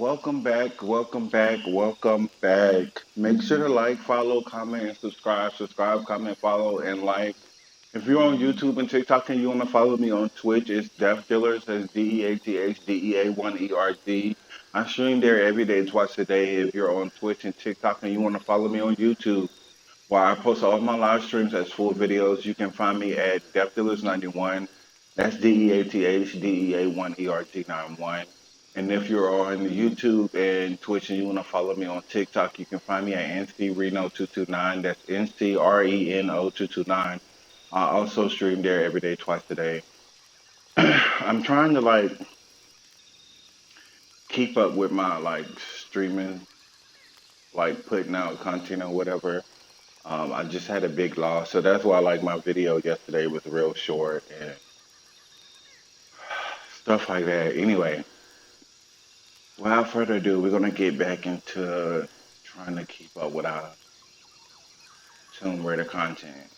Welcome back, welcome back, welcome back. Make sure to like, follow, comment, and subscribe. Subscribe, comment, follow, and like. If you're on YouTube and TikTok and you want to follow me on Twitch, it's Death Dealers. That's DEATHDEA1ERZ. I stream there every day, twice a day. If you're on Twitch and TikTok and you want to follow me on YouTube, while I post all my live streams as full videos, you can find me at Death Dealers 91. That's DEATHDEA1ERZ91. And if you're on YouTube and Twitch and you want to follow me on TikTok, you can find me at NCReno229. That's NCRENO229. I also stream there every day, twice a day. I'm trying to keep up with my streaming, putting out content or whatever. I just had a big loss, so that's why my video yesterday was real short and stuff like that. Anyway, without further ado, we're gonna get back into trying to keep up with our Tomb Raider content.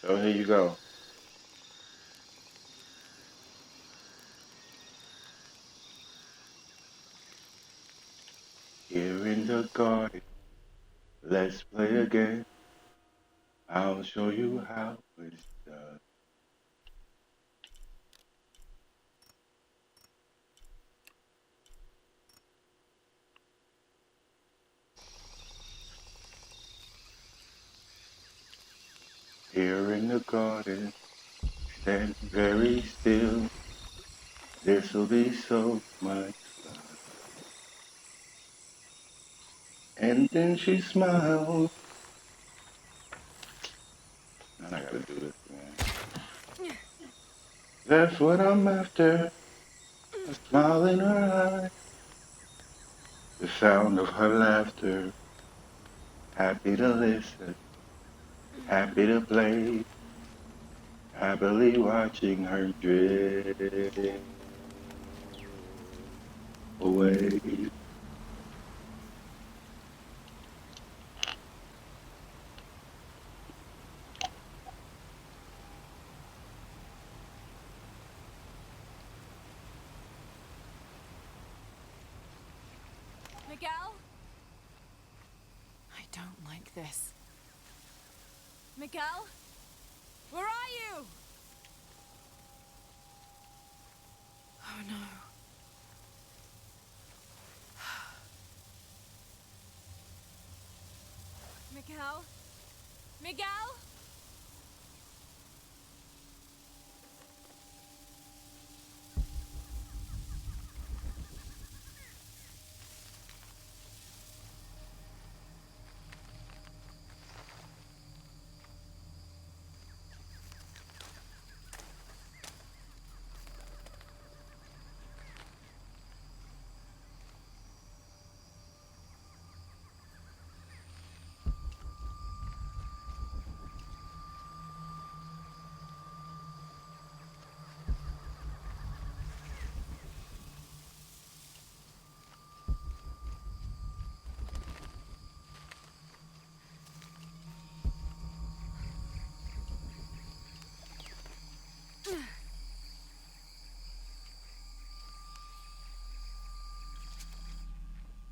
So here you go. Here in the garden, let's play again. I'll show you how it's done. Here in the garden, stand very still. This'll be so much fun. And then she smiled. And I gotta do this again. That's what I'm after. A smile in her eye. The sound of her laughter. Happy to listen. Happy to play. Happily watching her drift away. Miguel? I don't like this. Miguel? Where are you? Oh no. Miguel? Miguel?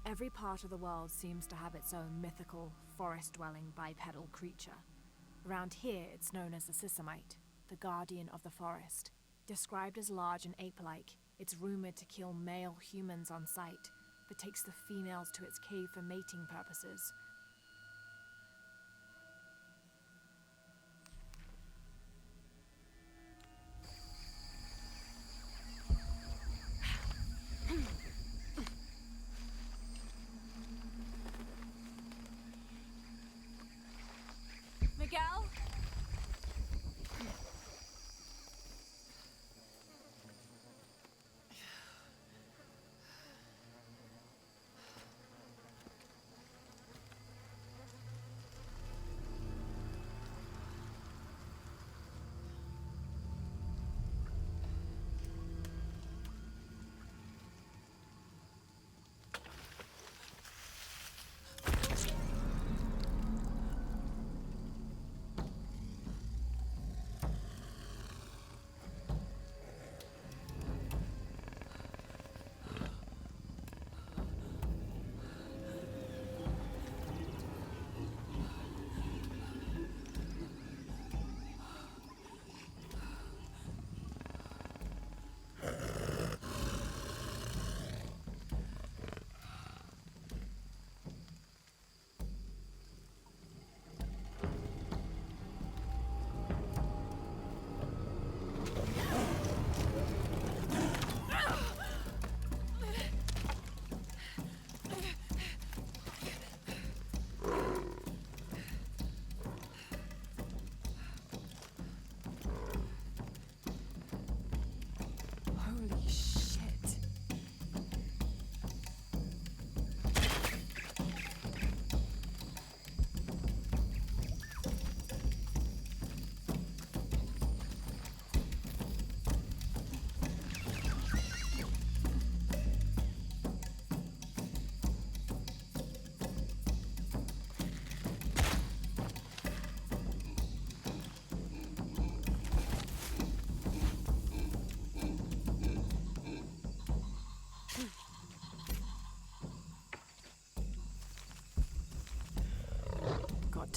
Every part of the world seems to have its own mythical, forest-dwelling bipedal creature. Around here, it's known as the Sisamite, the guardian of the forest. Described as large and ape-like, it's rumored to kill male humans on sight, but takes the females to its cave for mating purposes. Miguel?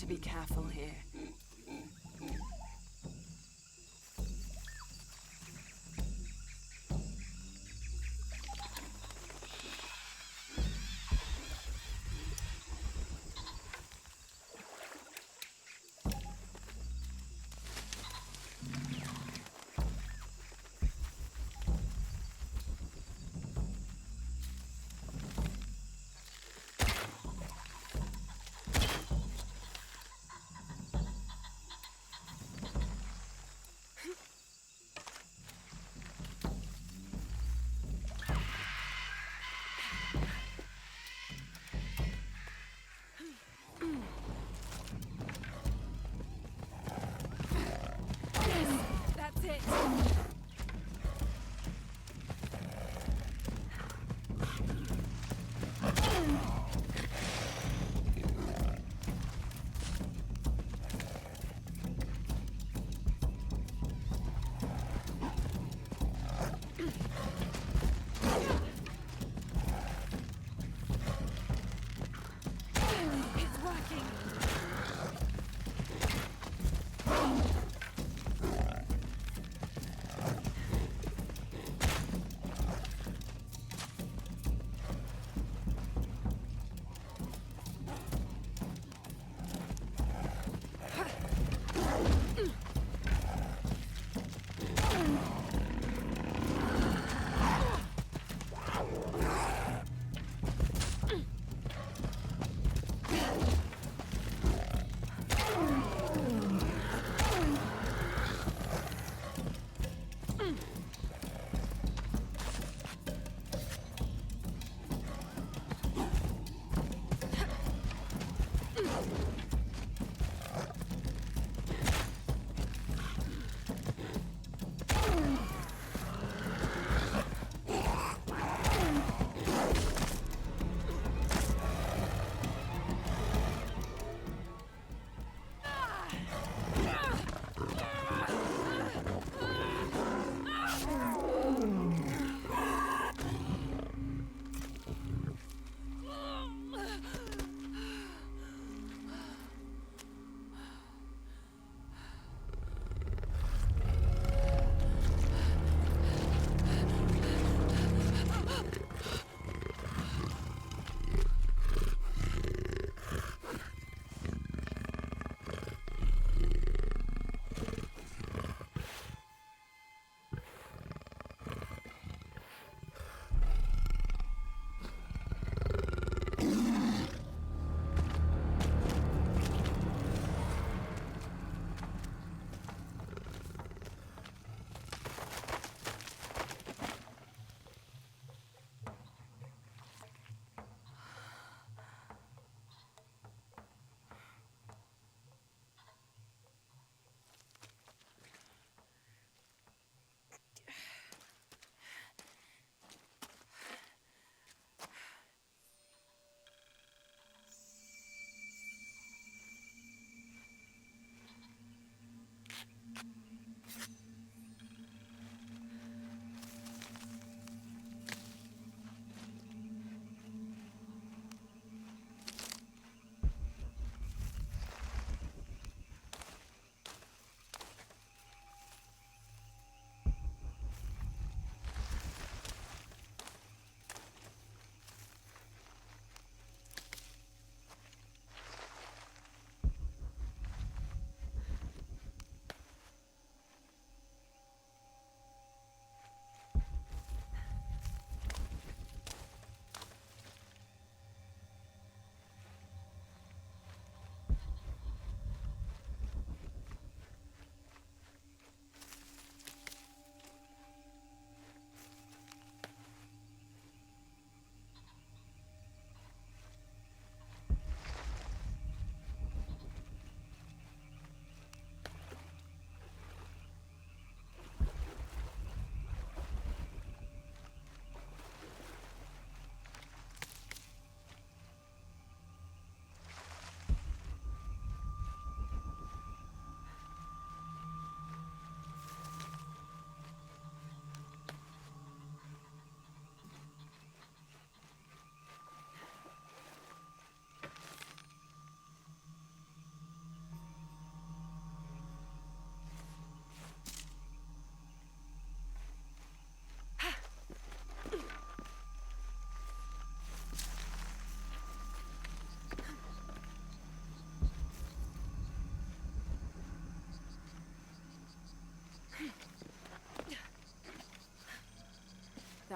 be careful here.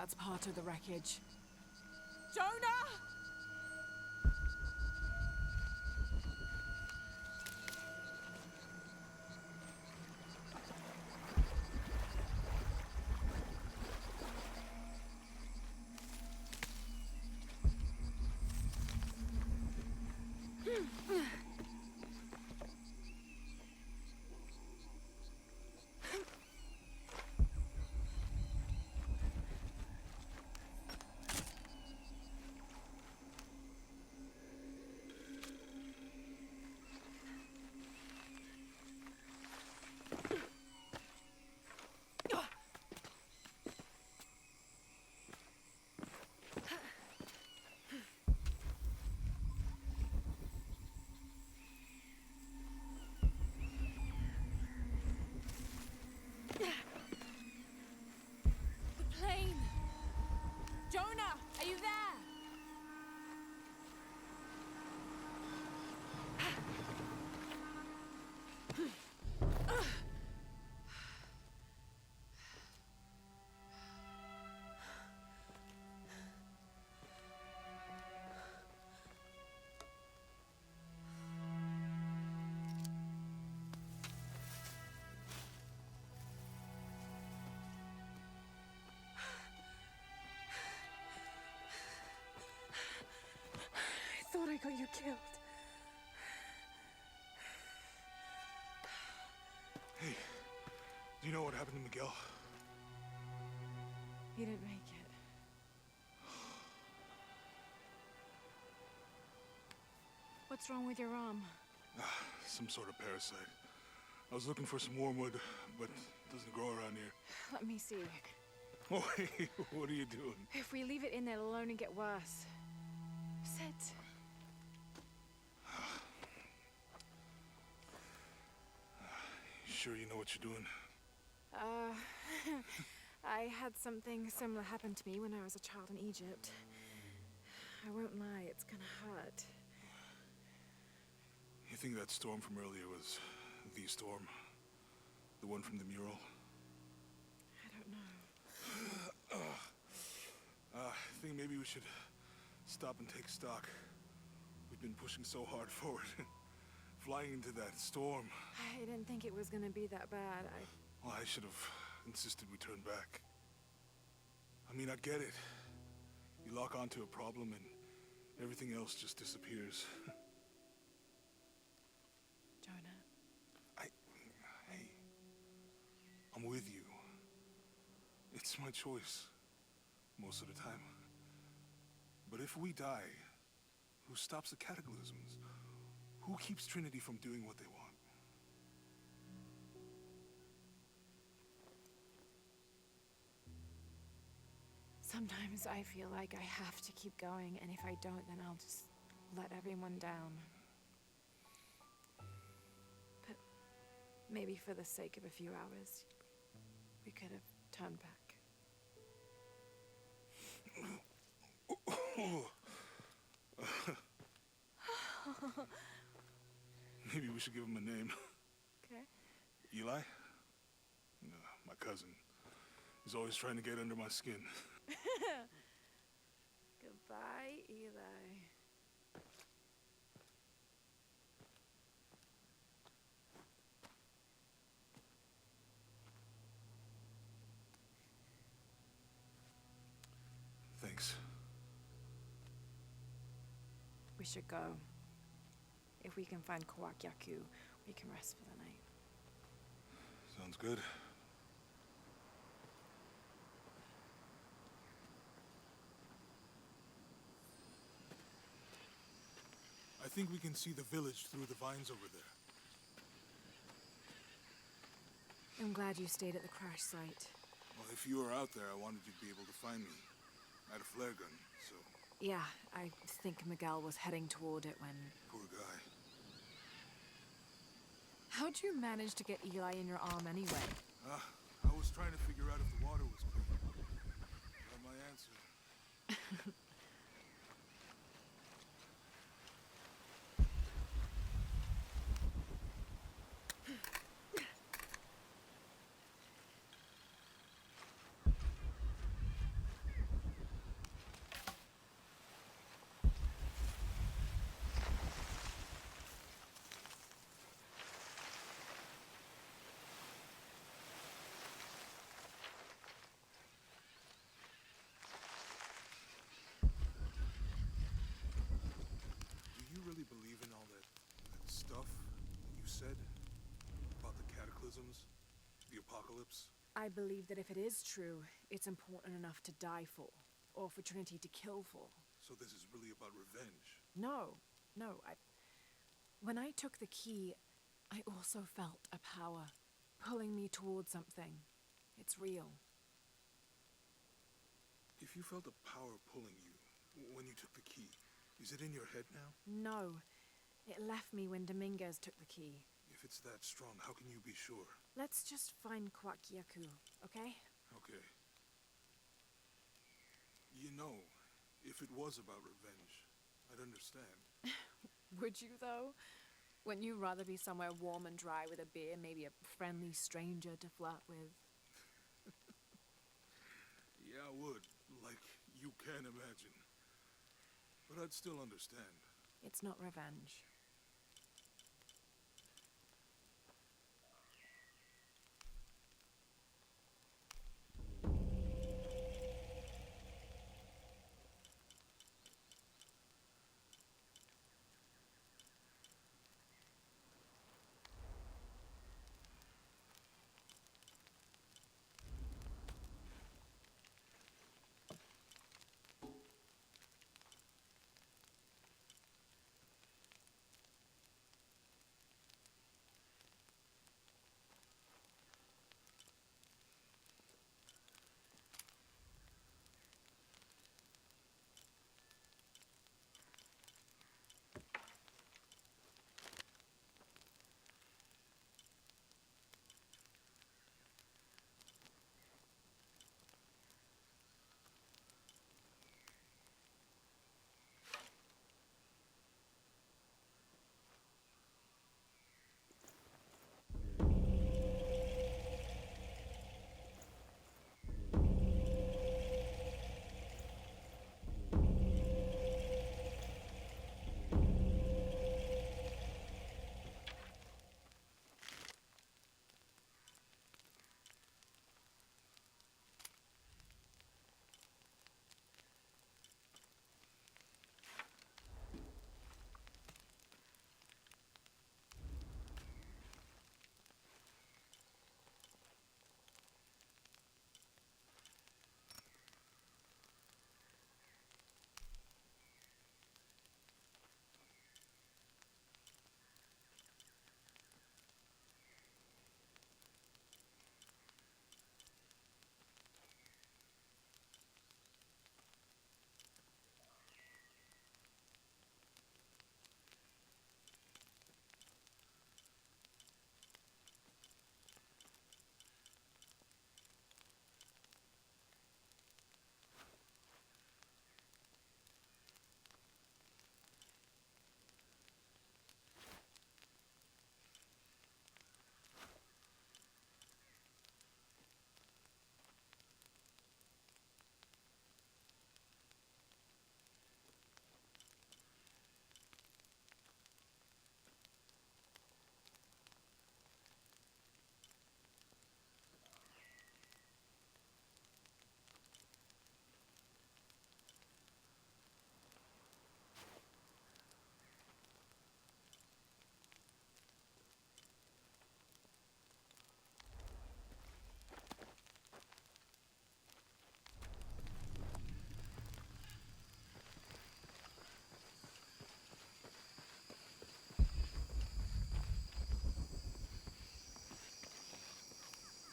that's part of the wreckage. Jonah! The plane! Jonah, are you there? I thought I got you killed. Hey, do you know what happened to Miguel? He didn't make it. What's wrong with your arm? Some sort of parasite. I was looking for some wormwood, but it doesn't grow around here. Let me see. Oh, hey, what are you doing? If we leave it in there, it'll only get worse. Sit. You sure you know what you're doing? I had something similar happen to me when I was a child in Egypt. I won't lie, it's gonna hurt. You think that storm from earlier was the storm? The one from the mural? I don't know. I think maybe we should stop and take stock. We've been pushing so hard forward. Flying into that storm. I didn't think it was gonna be that bad. Well, I should have insisted we turn back. I mean, I get it. You lock onto a problem and everything else just disappears. Jonah. Hey, I'm with you. It's my choice, most of the time. But if we die, who stops the cataclysms? Who keeps Trinity from doing what they want? Sometimes I feel like I have to keep going, and if I don't, then I'll just let everyone down. But maybe for the sake of a few hours, we could have turned back. Maybe we should give him a name. Okay. Eli? No, my cousin. He's always trying to get under my skin. Goodbye, Eli. Thanks. We should go. If we can find Kawak Yaku, we can rest for the night. Sounds good. I think we can see the village through the vines over there. I'm glad you stayed at the crash site. Well, if you were out there, I wanted you to be able to find me. I had a flare gun, so... Yeah, I think Miguel was heading toward it when... Poor guy. How'd you manage to get Eli in your arm anyway? I was trying to figure out if the water was clean. Got my answer. cataclysms? The apocalypse? I believe that if it is true, it's important enough to die for, or for Trinity to kill for. So this is really about revenge. No, no, when I took the key, I also felt a power pulling me towards something. It's real. If you felt a power pulling you when you took the key, is it in your head now? No, it left me when Dominguez took the key. If it's that strong, how can you be sure? Let's just find Kwakyaku, okay? Okay. You know, if it was about revenge, I'd understand. Would you, though? Wouldn't you rather be somewhere warm and dry with a beer, maybe a friendly stranger to flirt with? Yeah, I would. Like you can imagine. But I'd still understand. It's not revenge.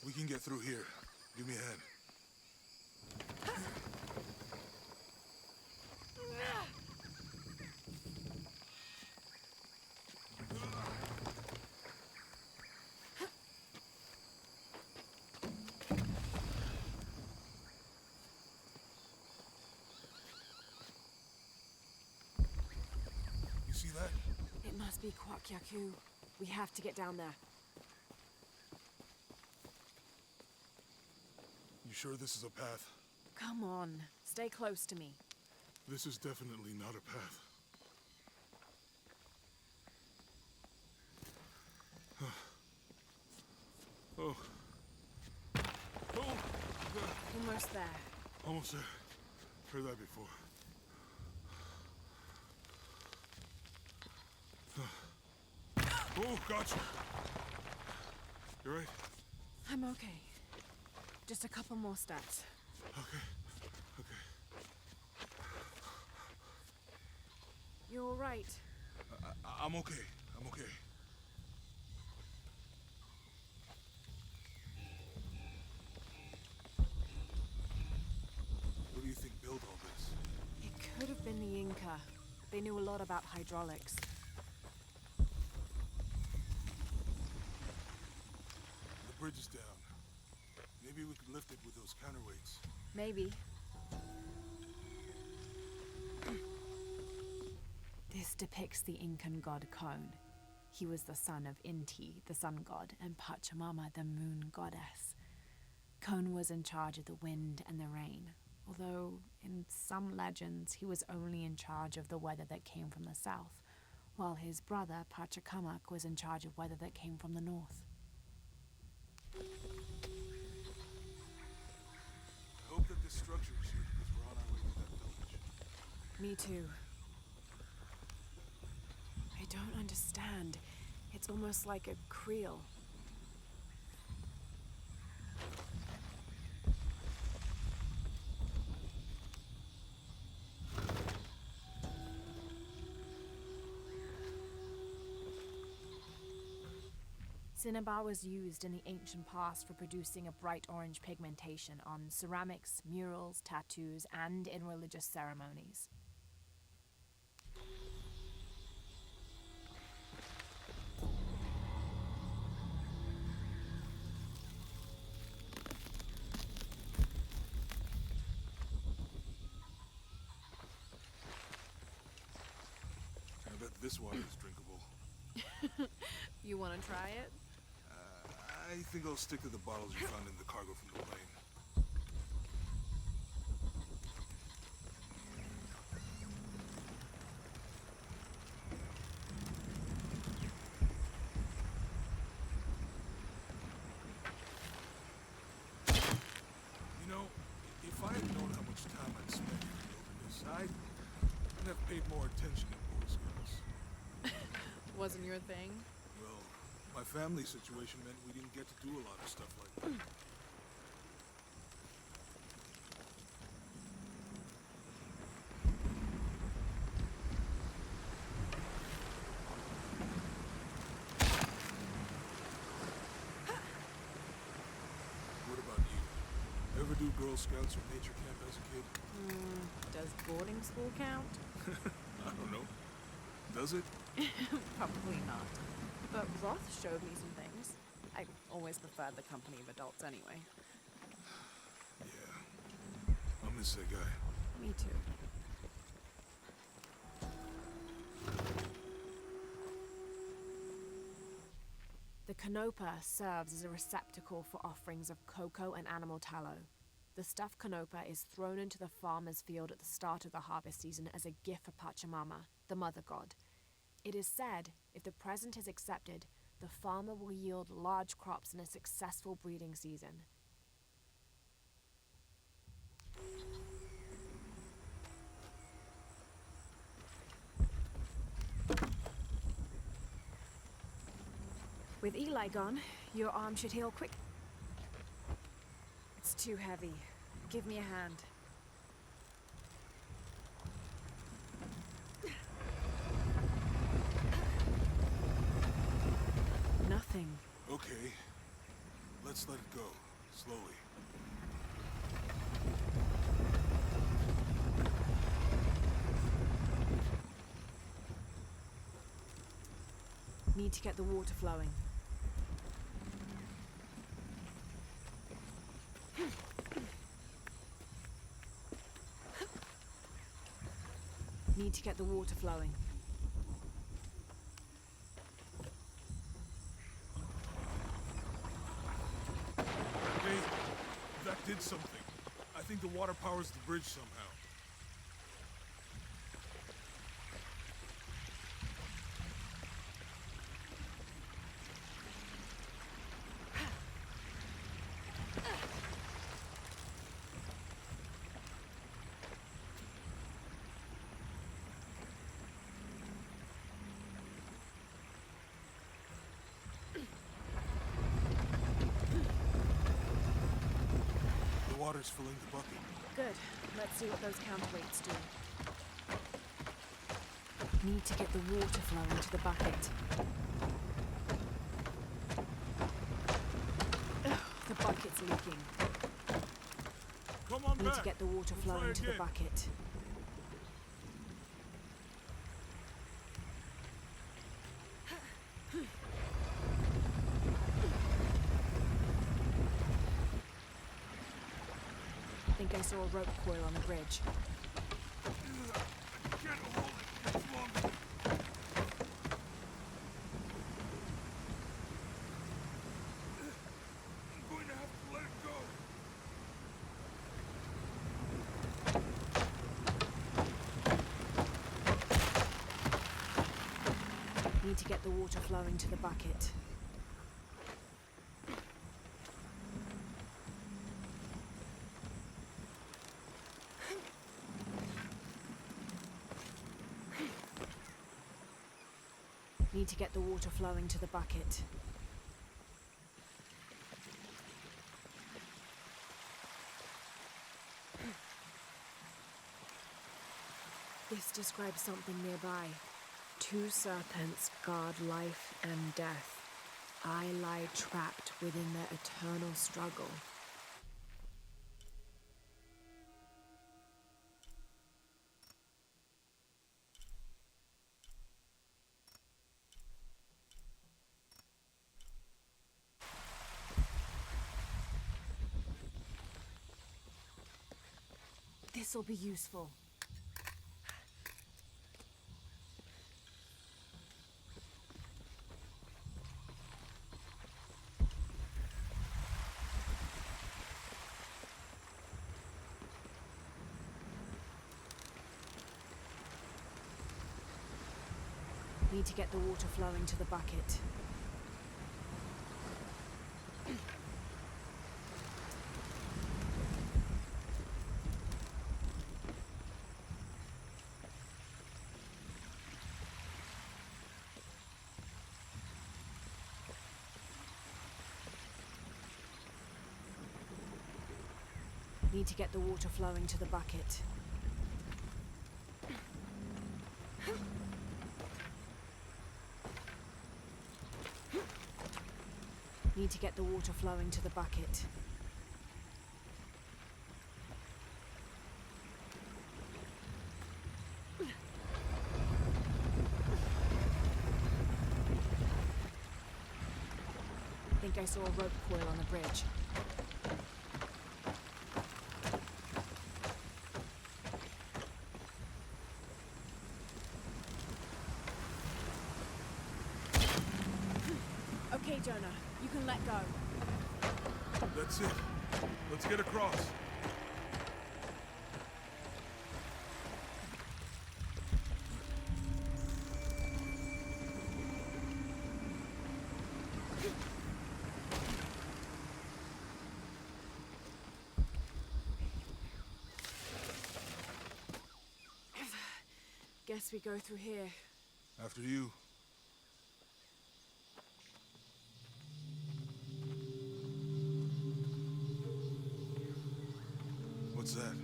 We can get through here. Give me a hand. You see that? It must be Kwakyaku. We have to get down there. You sure this is a path? Come on, stay close to me. This is definitely not a path. Oh. Oh! Almost there. Almost there. Heard that before. Oh, gotcha. You right? I'm okay. Just a couple more steps. Okay. Okay. You're all right. I'm okay. I'm okay. What do you think built all this? It could have been the Inca. They knew a lot about hydraulics. The bridge is down. Maybe we could lift it with those counterweights. Maybe. This depicts the Incan god Kon. He was the son of Inti, the sun god, and Pachamama, the moon goddess. Kon was in charge of the wind and the rain, although in some legends he was only in charge of the weather that came from the south, while his brother Pachacamac was in charge of weather that came from the north. I hope that this structure is here because we're on our way to that village. Me too. I don't understand. It's almost like a creel. Cinnabar was used in the ancient past for producing a bright orange pigmentation on ceramics, murals, tattoos, and in religious ceremonies. I bet this water is drinkable. You want to try it? I think I'll stick to the bottles you found in the cargo from the plane. You know, if I had known how much time I'd spent in the wilderness, I'd have paid more attention to Boy Scouts. Wasn't your thing? Well, my family situation meant we didn't get to do a lot of stuff like that. What about you? Ever do Girl Scouts or nature camp as a kid? Does boarding school count? I don't know. Does it? Probably not. But Roth showed me some things. I always preferred the company of adults anyway. Yeah. I'll miss that guy. Me too. The canopa serves as a receptacle for offerings of cocoa and animal tallow. The stuffed canopa is thrown into the farmer's field at the start of the harvest season as a gift for Pachamama, the mother god. It is said, if the present is accepted, the farmer will yield large crops in a successful breeding season. With Eli gone, your arm should heal quick. It's too heavy. Give me a hand. Nothing. Okay. Let's let it go. Slowly. Need to get the water flowing. Need to get the water flowing. Hey, that did something. I think the water powers the bridge somehow. water's filling the bucket. Good. Let's see what those counterweights do. Need to get the water flowing to the bucket. Ugh, the bucket's leaking. Come on Need back. to get the water We'll try flowing to the again. bucket. I think I saw a rope coil on the bridge. I can't hold it much longer. I'm going to have to let it go. Need to get the water flowing to the bucket. Need to get the water flowing to the bucket. This describes something nearby. 2 serpents guard life and death. I lie trapped within their eternal struggle. This'll be useful. Need to get the water flowing to the bucket. Need to get the water flowing to the bucket. Need to get the water flowing to the bucket. I think I saw a rope coil on the bridge. Okay, Jonah, you can let go. That's it. Let's get across. Guess we go through here. After you. What's that?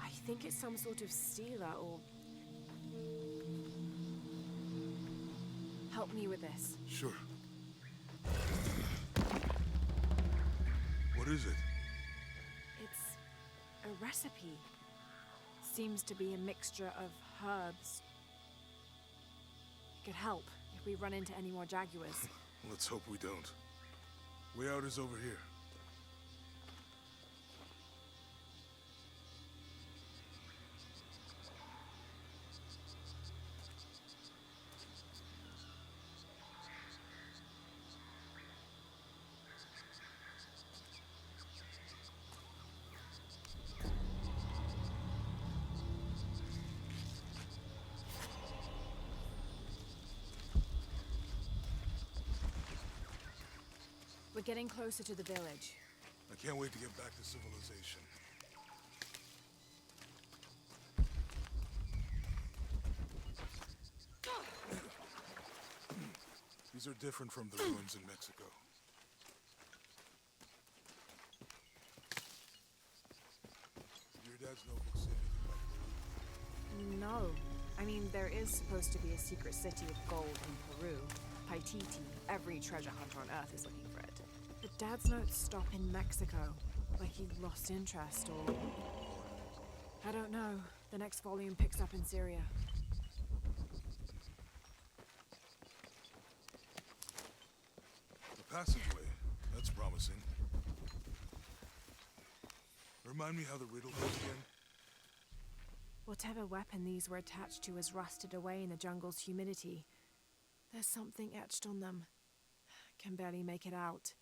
I think it's some sort of sealer or... Help me with this. Sure. What is it? It's a recipe. Seems to be a mixture of herbs. It could help if we run into any more jaguars. Let's hope we don't. Way out is over here. We're getting closer to the village. I can't wait to get back to civilization. These are different from the ruins in Mexico. Dad's notebook say anything about Peru? No. I mean, there is supposed to be a secret city of gold in Peru. Paititi. Every treasure hunter on Earth is looking for it. But Dad's notes stop in Mexico. Like he lost interest or... I don't know. The next volume picks up in Syria. The passageway. That's promising. Remind me how the riddle goes again? Whatever weapon these were attached to has rusted away in the jungle's humidity. There's something etched on them. Can barely make it out.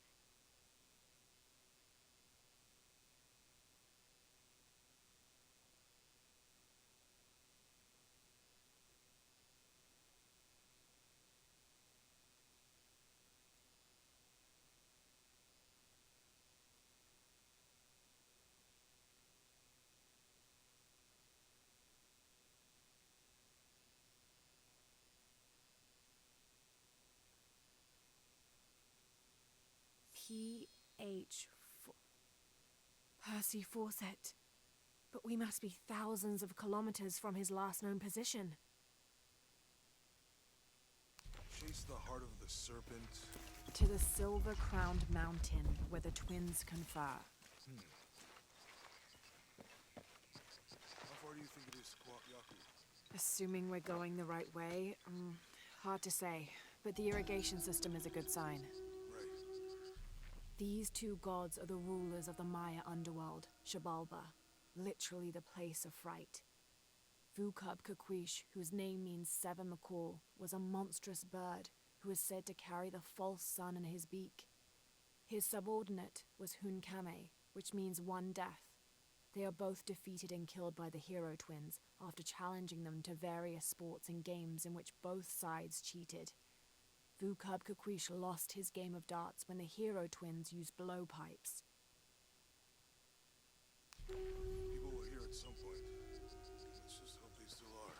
P.H. Percy Fawcett. But we must be thousands of kilometers from his last known position. Chase the heart of the serpent. To the silver-crowned mountain where the twins confer. How far do you think it is to Kuwait Yaku? Assuming we're going the right way, hard to say. But the irrigation system is a good sign. Right. These two gods are the rulers of the Maya underworld, Xibalba, literally the place of fright. Vukub Kakwish, whose name means seven macaw, was a monstrous bird who is said to carry the false sun in his beak. His subordinate was Hunkame, which means one death. They are both defeated and killed by the hero twins after challenging them to various sports and games in which both sides cheated. Vukub Kakwish lost his game of darts when the hero twins used blowpipes. People were here at some point. Let's just hope they still are.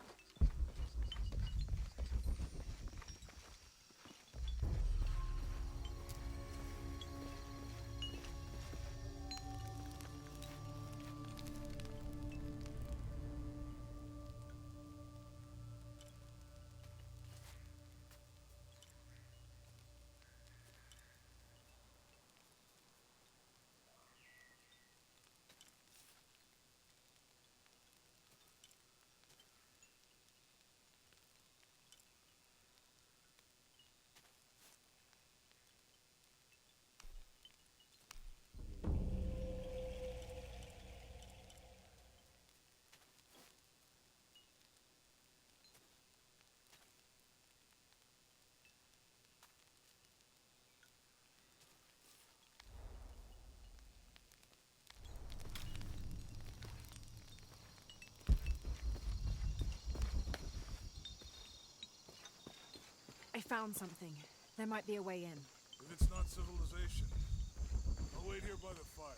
I found something. There might be a way in. If it's not civilization, I'll wait here by the fire.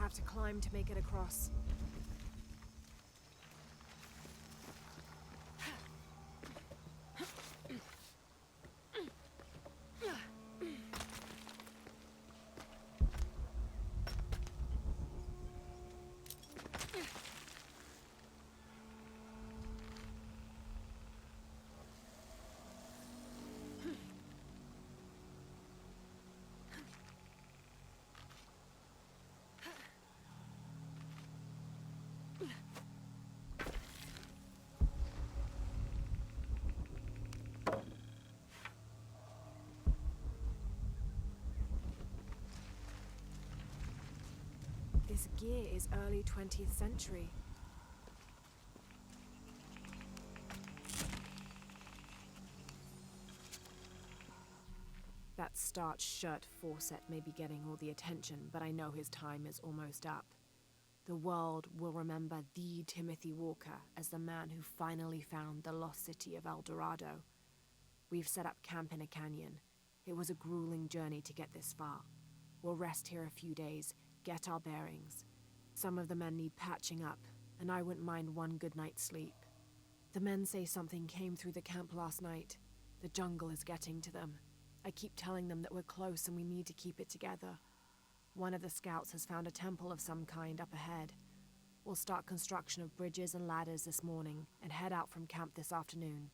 have to climb to make it across. This gear is early 20th century. That starched shirt Fawcett may be getting all the attention, but I know his time is almost up. The world will remember the Timothy Walker as the man who finally found the lost city of El Dorado. We've set up camp in a canyon. It was a grueling journey to get this far. We'll rest here a few days, get our bearings. Some of the men need patching up, and I wouldn't mind one good night's sleep. The men say something came through the camp last night. The jungle is getting to them. I keep telling them that we're close and we need to keep it together. One of the scouts has found a temple of some kind up ahead. We'll start construction of bridges and ladders this morning and head out from camp this afternoon.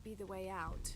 be the way out.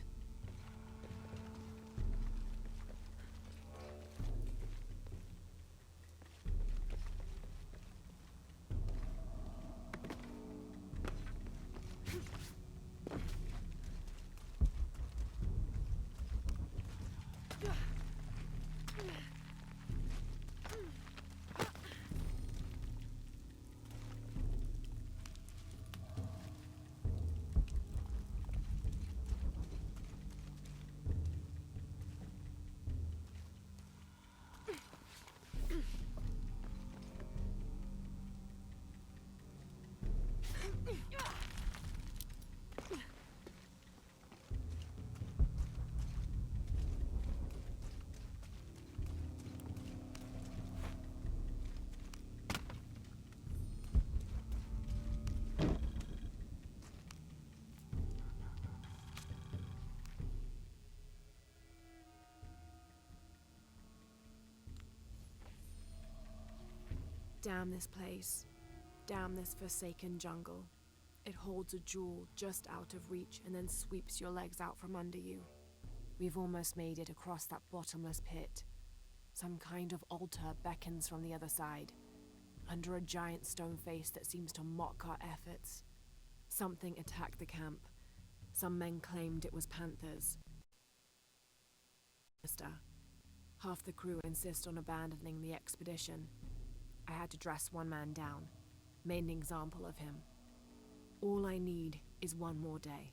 Damn this place. Damn this forsaken jungle. It holds a jewel just out of reach and then sweeps your legs out from under you. We've almost made it across that bottomless pit. Some kind of altar beckons from the other side, under a giant stone face that seems to mock our efforts. Something attacked the camp. Some men claimed it was panthers. Half the crew insist on abandoning the expedition. I had to dress one man down, made an example of him. All I need is one more day.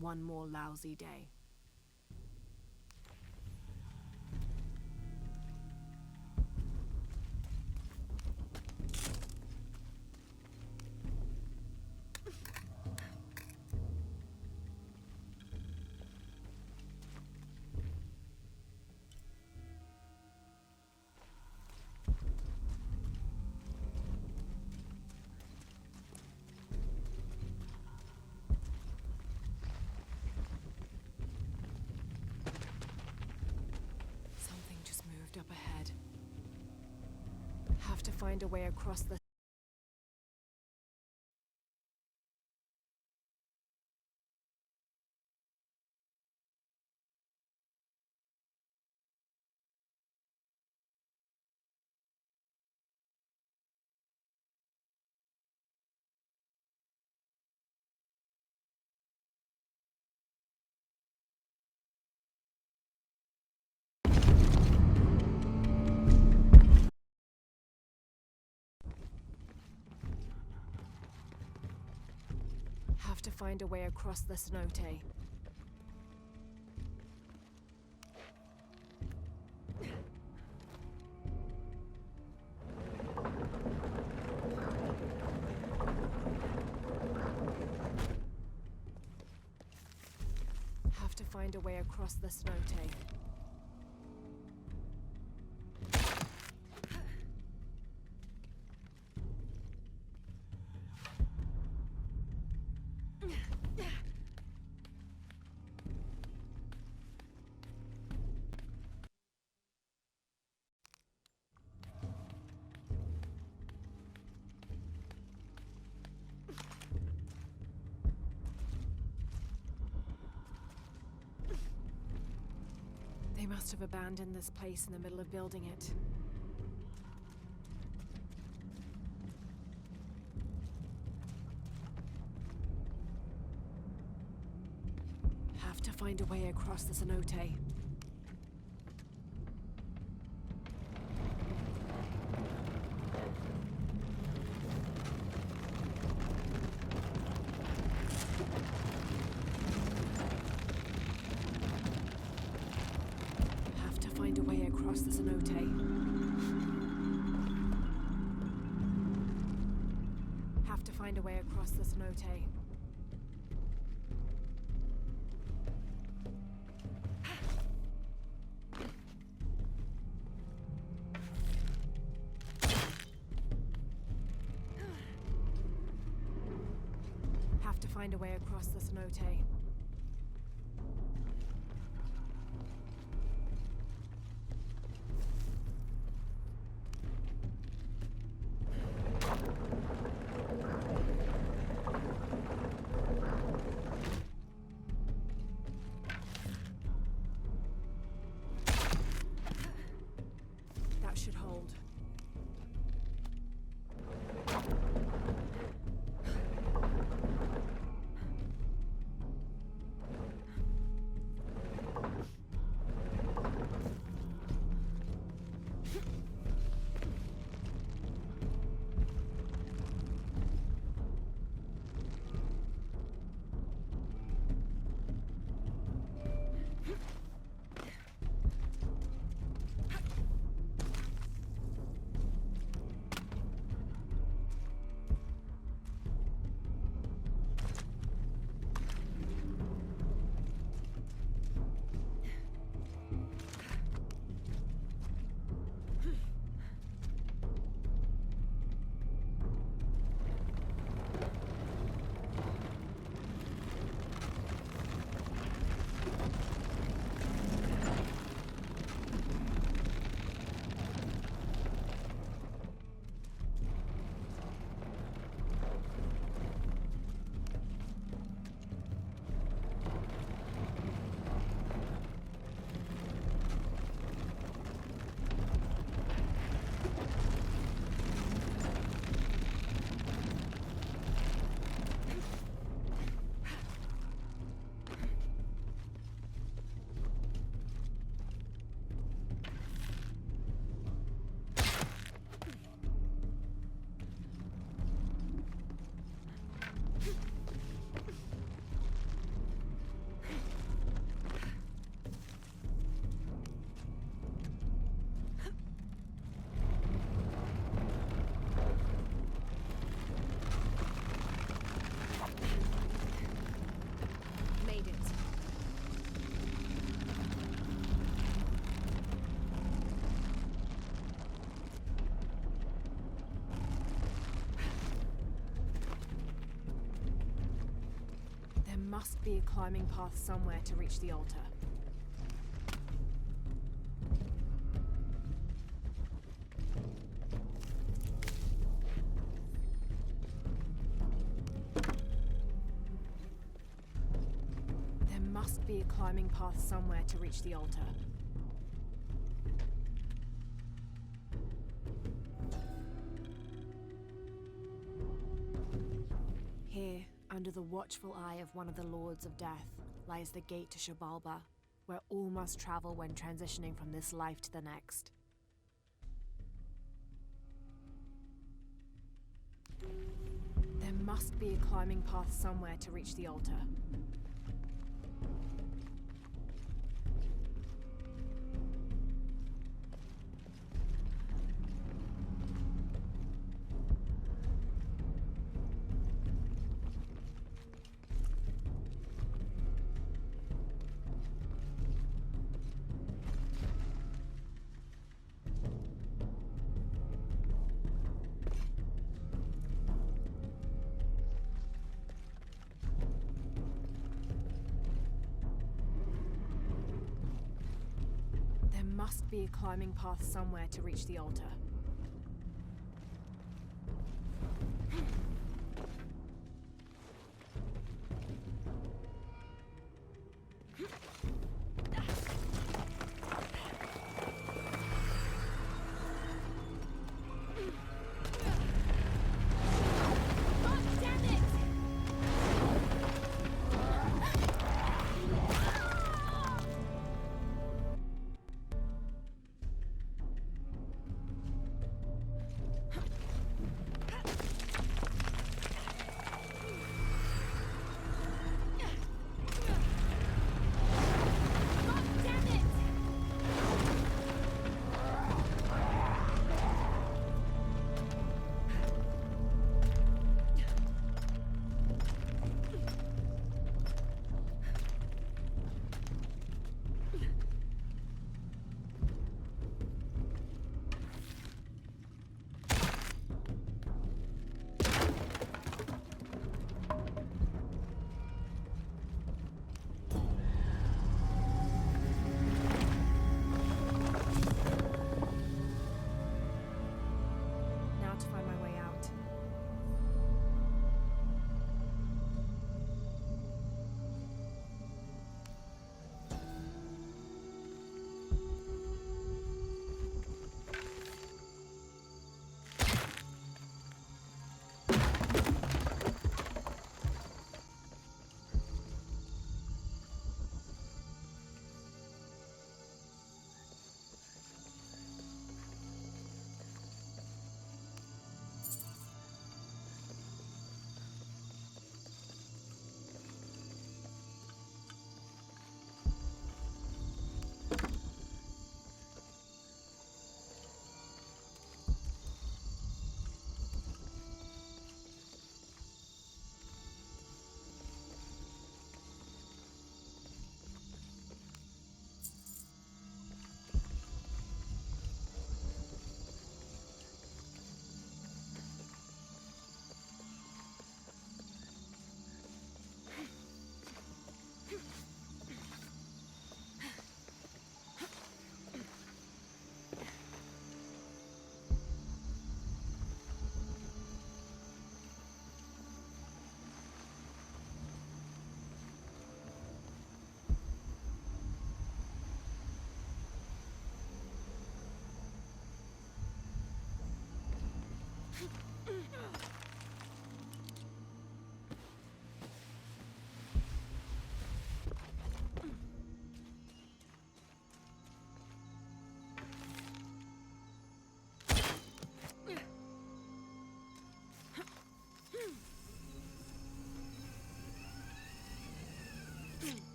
One more lousy day. Up ahead. Have to find a way across the... Have to find a way across the cenote. Have to find a way across the cenote. They must have abandoned this place in the middle of building it. Have to find a way across the cenote. Find a way across the cenote. Have to find a way across the cenote. Have to find a way across the cenote. must be a climbing path somewhere to reach the altar. There must be a climbing path somewhere to reach the altar. Here, under the watchful eye of one of the Lords of Death, lies the gate to Xibalba, where all must travel when transitioning from this life to the next. There must be a climbing path somewhere to reach the altar. There must be a climbing path somewhere to reach the altar.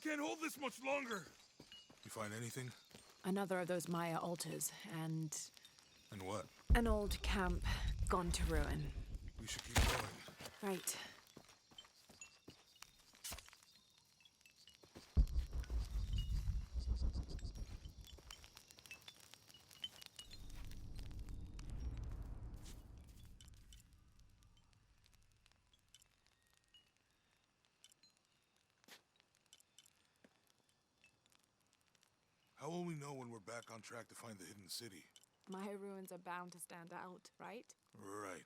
can't hold this much longer. You find anything? Another of those Maya altars, and And what? an old camp gone to ruin. We should keep going. Right. How will we know when we're back on track to find the hidden city? Maya ruins are bound to stand out, right? Right.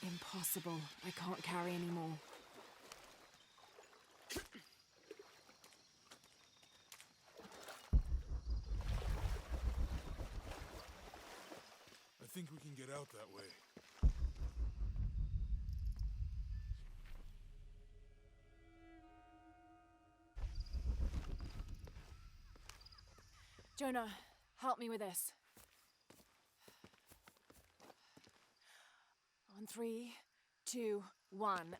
Impossible. I can't carry anymore. I think we can get out that way. Jonah, help me with this. On 3, 2, 1.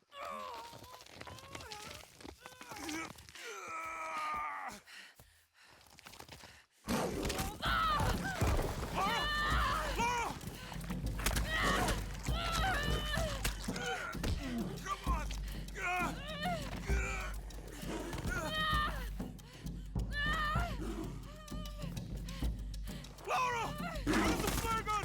Laura! Use the flare gun!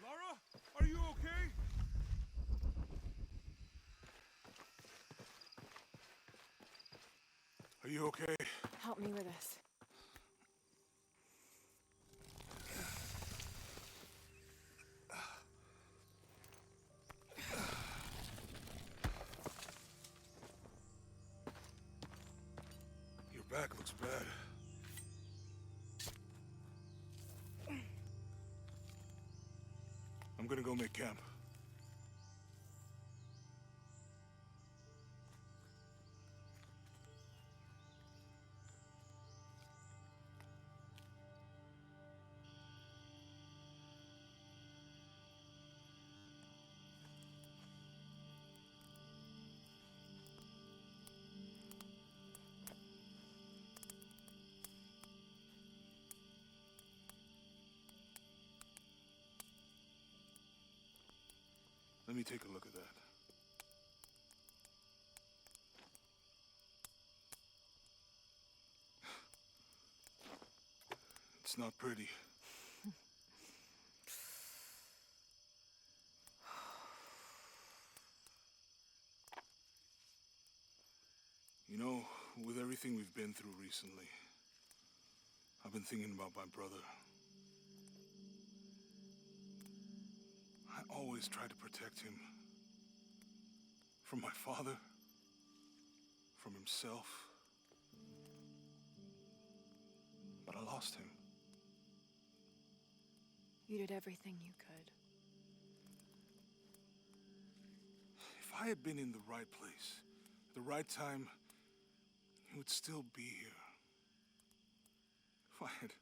Lara, are you okay? Are you okay? Help me with this. Your back looks bad. camp. Let me take a look at that. It's not pretty. You know, with everything we've been through recently, I've been thinking about my brother. I always try to protect him. From my father. From himself. But I lost him. You did everything you could. If I had been in the right place, at the right time, he would still be here. If I had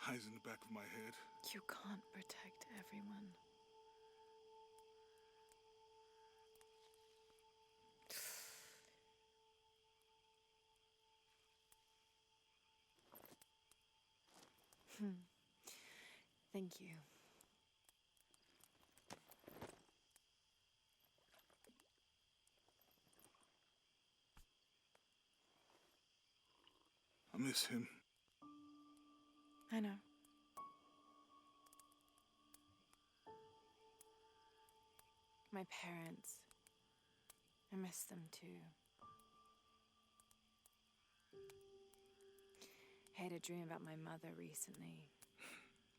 eyes in the back of my head. You can't protect everyone. Thank you. I miss him. I know. My parents. I miss them too. I had a dream about my mother recently.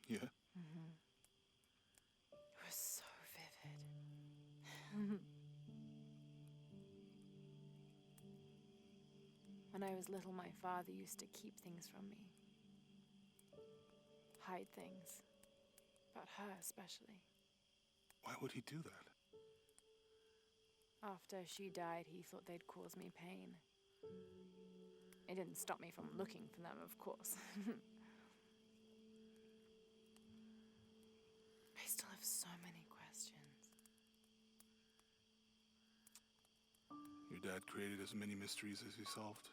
Yeah? It was so vivid. When I was little, my father used to keep things from me. Hide things. About her, especially. Why would he do that? After she died, he thought they'd cause me pain. It didn't stop me from looking for them, of course. I still have so many questions. Your dad created as many mysteries as he solved.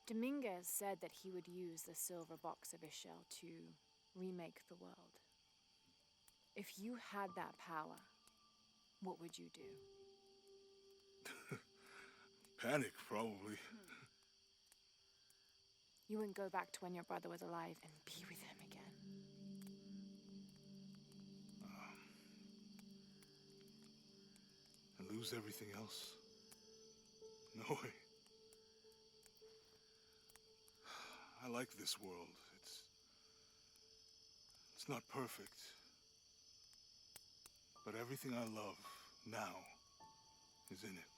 Dominguez said that he would use the silver box of Ishel to remake the world. If you had that power, what would you do? Panic, probably. You wouldn't go back to when your brother was alive and be with him again. And lose everything else? No way. I like this world. It's not perfect. But everything I love now is in it.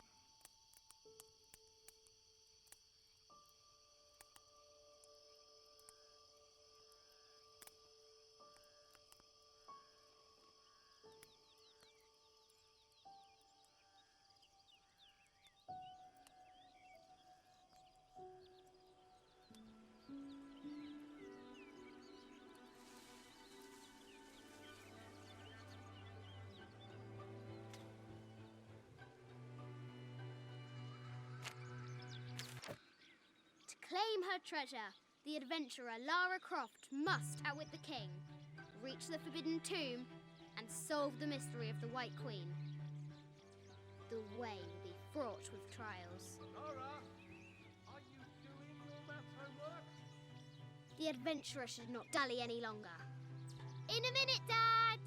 To claim her treasure, the adventurer Lara Croft must outwit the king, reach the Forbidden Tomb, and solve the mystery of the White Queen. The way will be fraught with trials. Lara, are you doing your maths homework? The adventurer should not dally any longer. In a minute, Dad!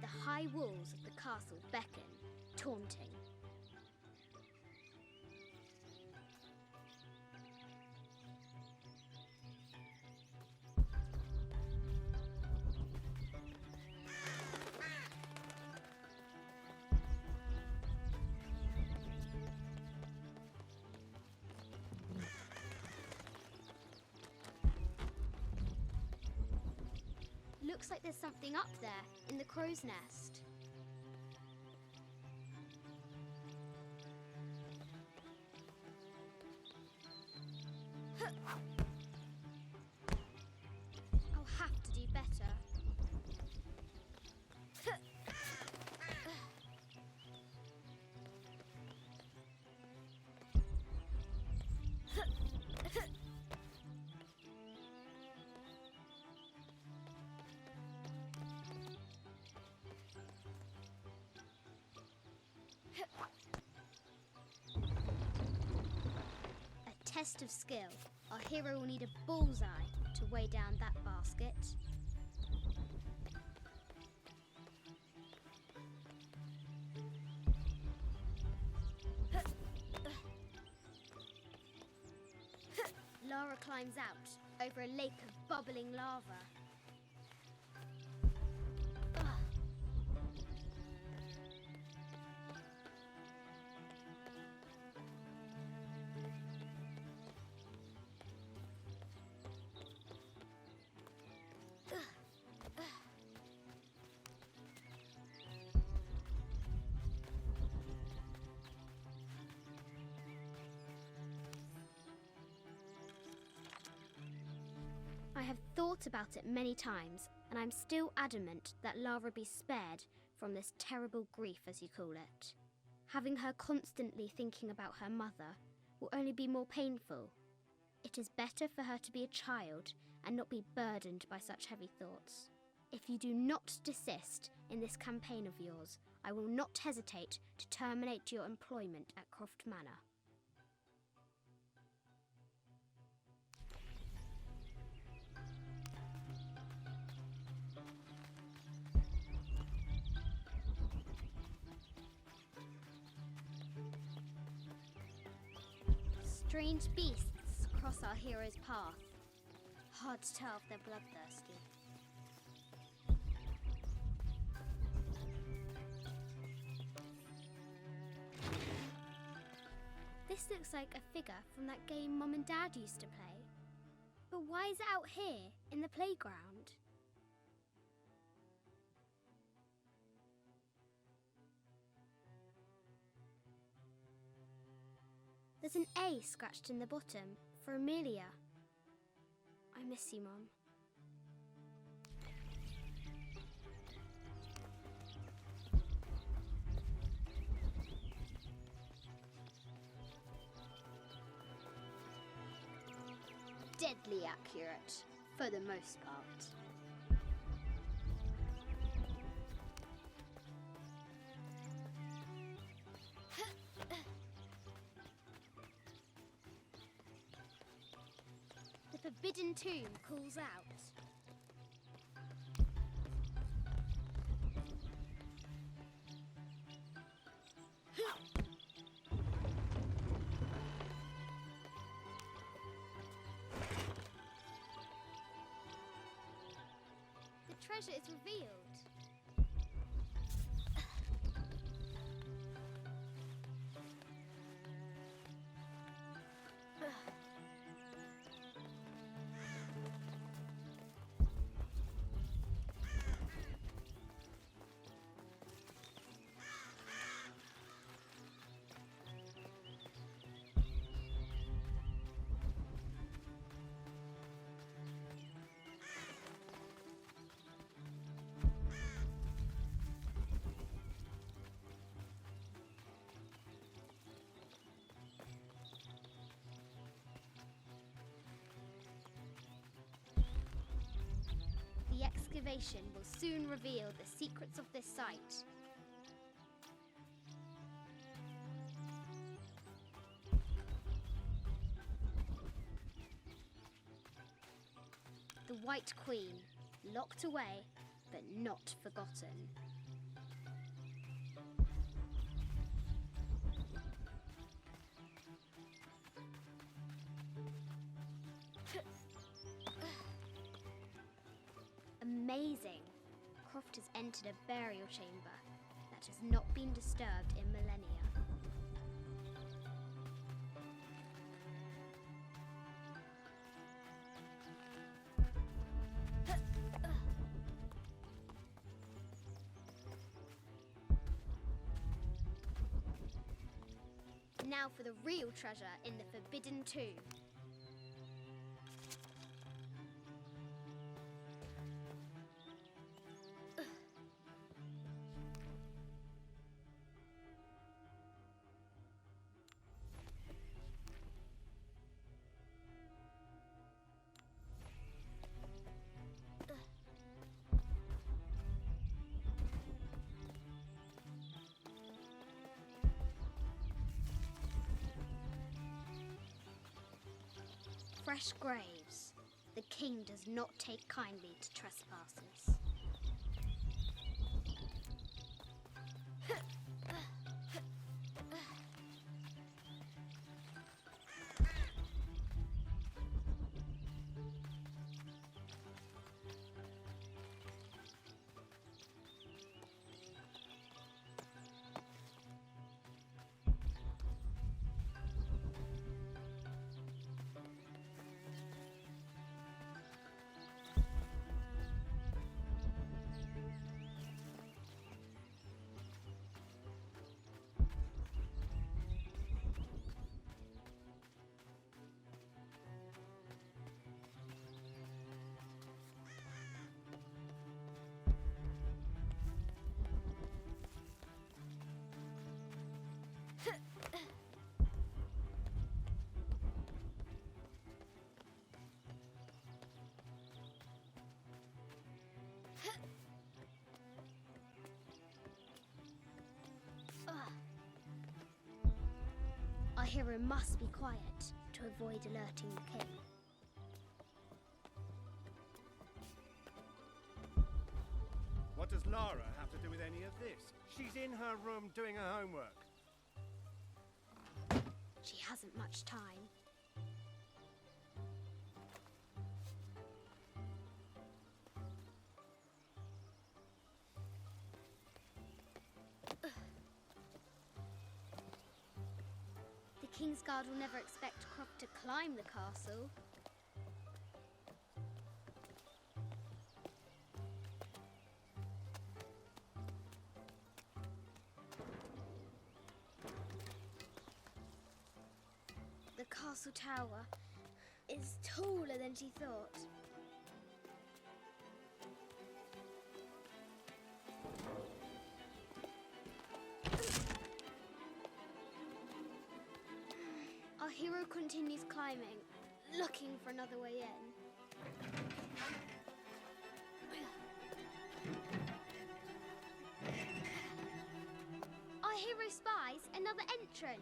The high walls of the castle beckon, taunting. Looks like there's something up there in the crow's nest. I'll have to do better. A test of skill. Our hero will need a bullseye to weigh down that basket. Lara climbs out over a lake of bubbling lava. I have thought about it many times, and I'm still adamant that Lara be spared from this terrible grief, as you call it. Having her constantly thinking about her mother will only be more painful. It is better for her to be a child and not be burdened by such heavy thoughts. If you do not desist in this campaign of yours, I will not hesitate to terminate your employment at Croft Manor. Strange beasts cross our hero's path. Hard to tell if they're bloodthirsty. This looks like a figure from that game Mum and Dad used to play. But why is it out here in the playground? There's an A scratched in the bottom for Amelia. I miss you, Mum. Deadly accurate, for the most part. The Forbidden Tomb calls out. The treasure is revealed. The excavation will soon reveal the secrets of this site. The White Queen, locked away, but not forgotten. Amazing! Croft has entered a burial chamber that has not been disturbed in millennia. Now for the real treasure in the Forbidden Tomb. Fresh graves. The king does not take kindly to trespassers. Our hero must be quiet to avoid alerting the king. What does Lara have to do with any of this? She's in her room doing her homework. She hasn't much time. The King's Guard will never expect Croft to climb the castle. The castle tower is taller than she thought. Our hero continues climbing, looking for another way in. Our hero spies another entrance.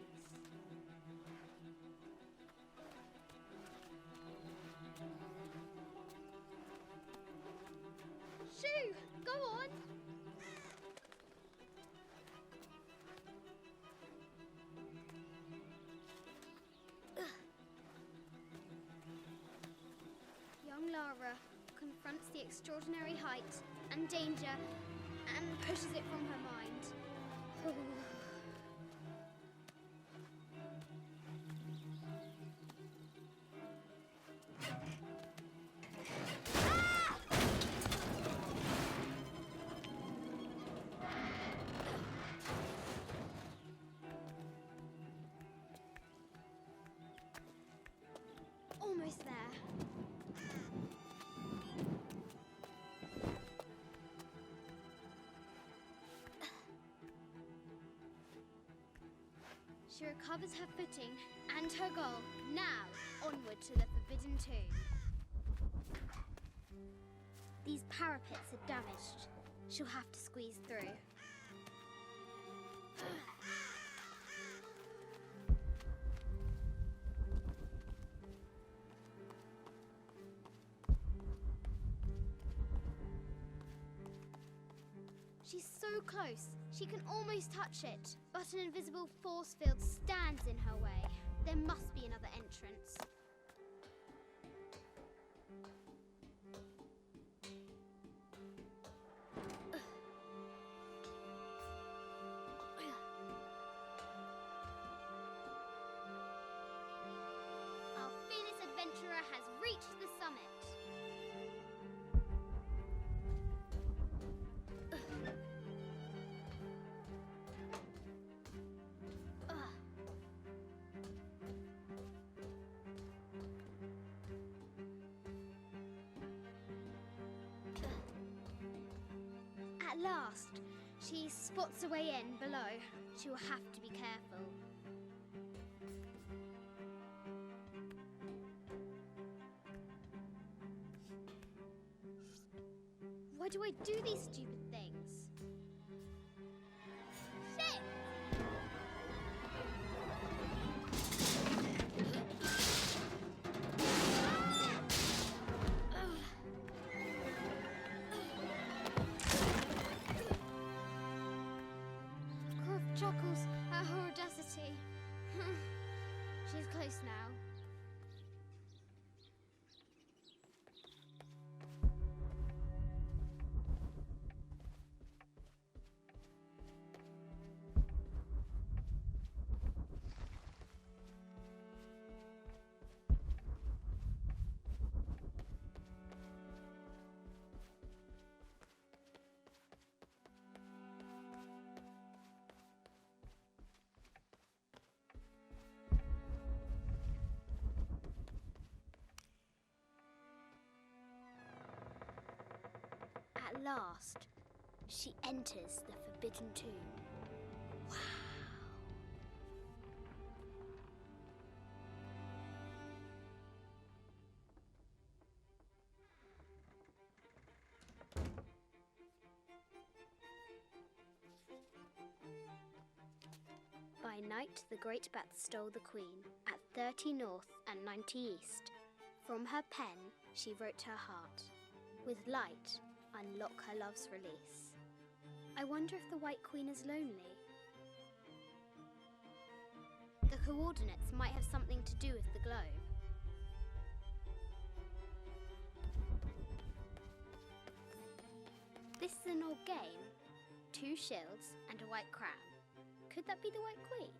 Shoo! Go on! Young Lara confronts the extraordinary height and danger and pushes it from her mind. Almost there. She recovers her footing and her goal. Now, onward to the Forbidden Tomb. These parapets are damaged. She'll have to squeeze through. She's so close, she can almost touch it, but an invisible force field stands in her way. There must be another entrance. Our fearless adventurer has reached the summit. At last, she spots a way in below. She will have to be careful. Why do I do these stupid things? Shit! Croft chuckles at her audacity. She's close now. At last, she enters the Forbidden Tomb. Wow! By night, the Great Bat stole the Queen at 30 North and 90 East. From her pen, she wrote her heart. With light, unlock her love's release. I wonder if the White Queen is lonely. The coordinates might have something to do with the globe. This is an old game. 2 shields and a white crown. Could that be the White Queen?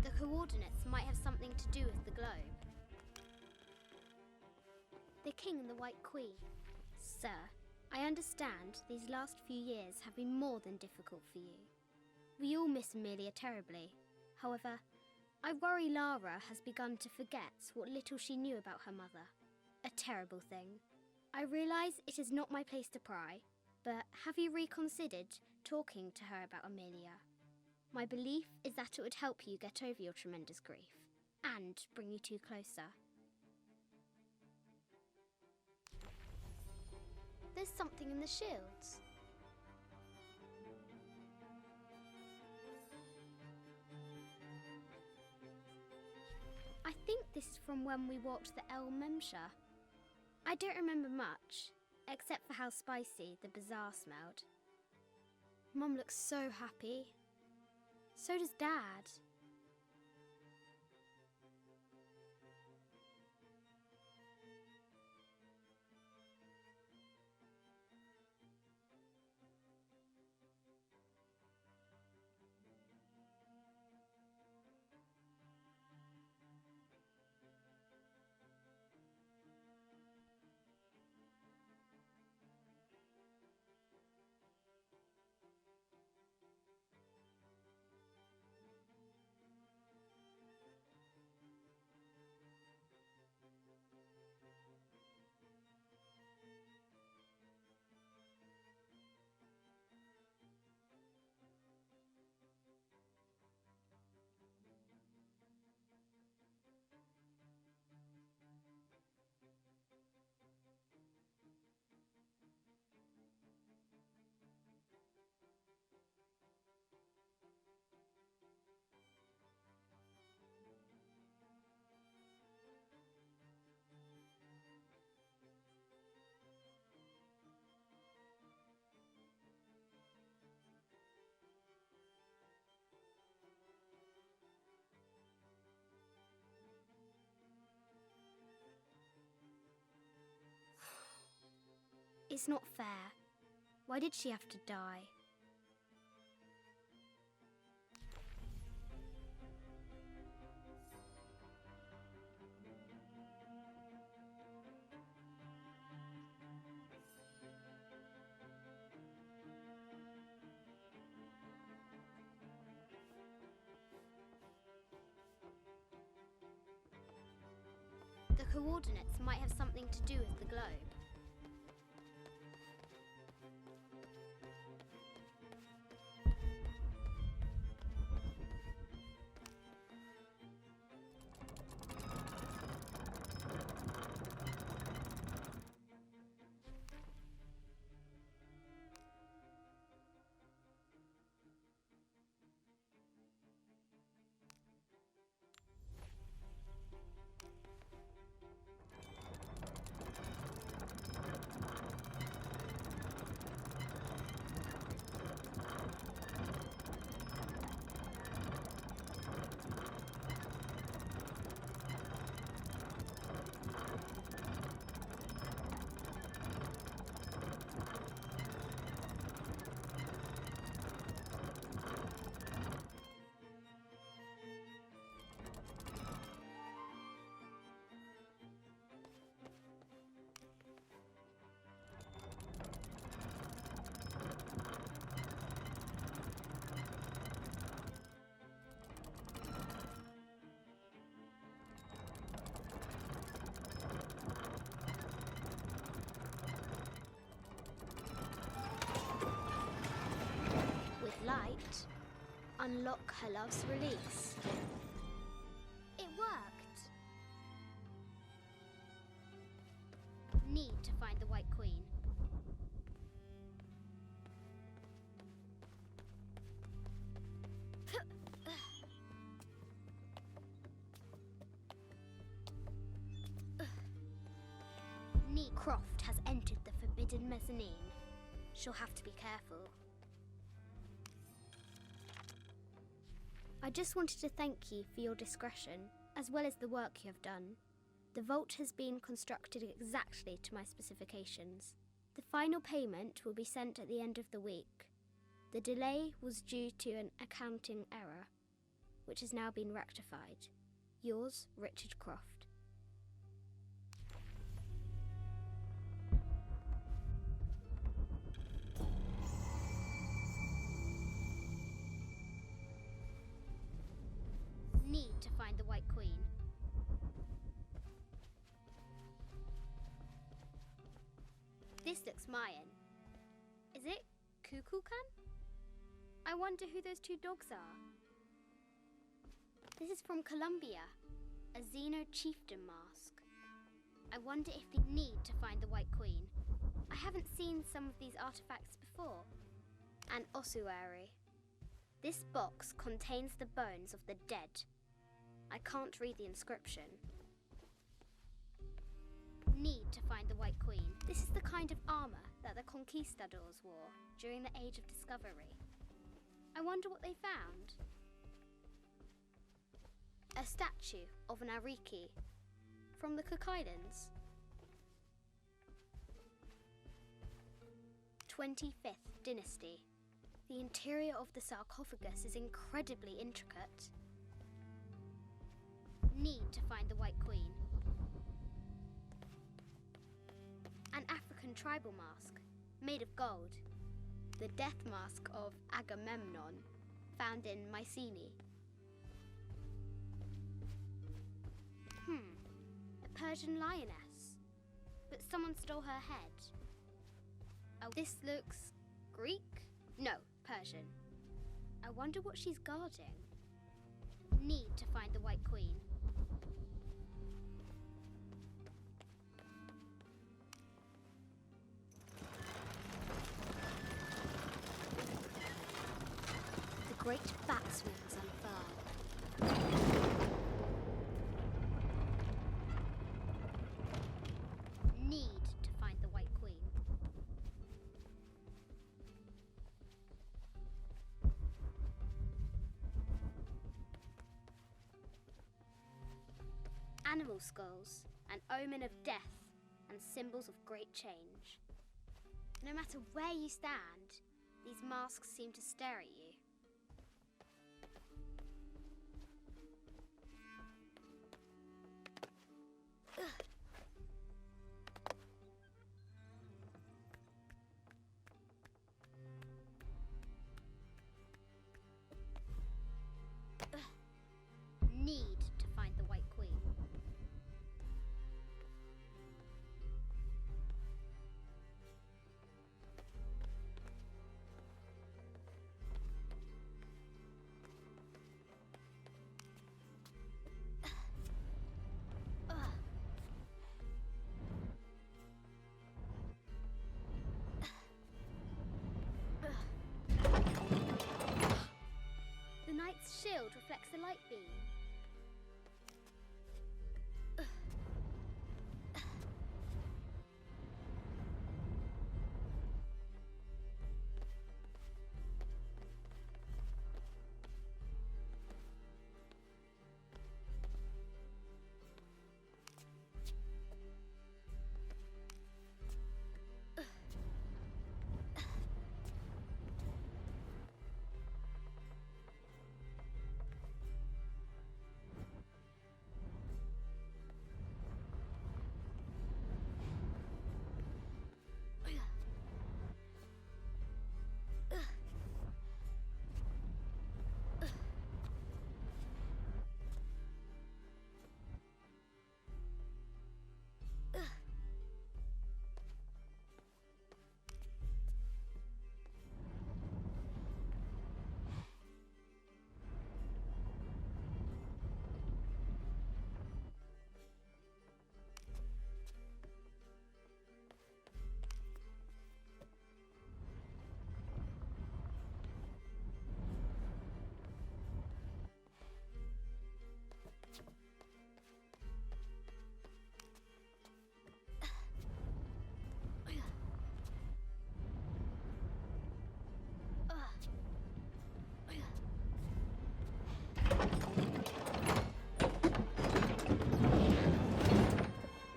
The coordinates might have something to do with the globe. The King and the White Queen. Sir, I understand these last few years have been more than difficult for you. We all miss Amelia terribly. However, I worry Lara has begun to forget what little she knew about her mother. A terrible thing. I realise it is not my place to pry, but have you reconsidered talking to her about Amelia? My belief is that it would help you get over your tremendous grief and bring you two closer. There's something in the shields. I think this is from when we walked the El Memsha. I don't remember much, except for how spicy the bazaar smelled. Mum looks so happy. So does Dad. It's not fair. Why did she have to die? coordinates might have something to do with the globe. Light, unlock her love's release. It worked. Need to find the White Queen. Croft has entered the forbidden mezzanine. She'll have to be careful. I just wanted to thank you for your discretion, as well as the work you have done. The vault has been constructed exactly to my specifications. The final payment will be sent at the end of the week. The delay was due to an accounting error, which has now been rectified. Yours, Richard Croft. Need to find the White Queen. This looks Mayan. Is it Kukulkan? I wonder who those two dogs are. This is from Colombia, a Xeno chieftain mask. I wonder if they need to find the White Queen. I haven't seen some of these artifacts before. An ossuary. This box contains the bones of the dead. I can't read the inscription. Need to find the White Queen. This is the kind of armor that the conquistadors wore during the Age of Discovery. I wonder what they found. A statue of an Ariki from the Cook Islands. 25th Dynasty. The interior of the sarcophagus is incredibly intricate. Need to find the White Queen. An African tribal mask, made of gold. The death mask of Agamemnon, found in Mycenae. A Persian lioness. But someone stole her head. Oh, this looks Greek? No, Persian. I wonder what she's guarding. Need to find the White Queen. The great bat's wings unfurl. Need to find the White Queen. Animal skulls, an omen of death and symbols of great change. No matter where you stand, these masks seem to stare at you. Need to find the White Queen. the light beam.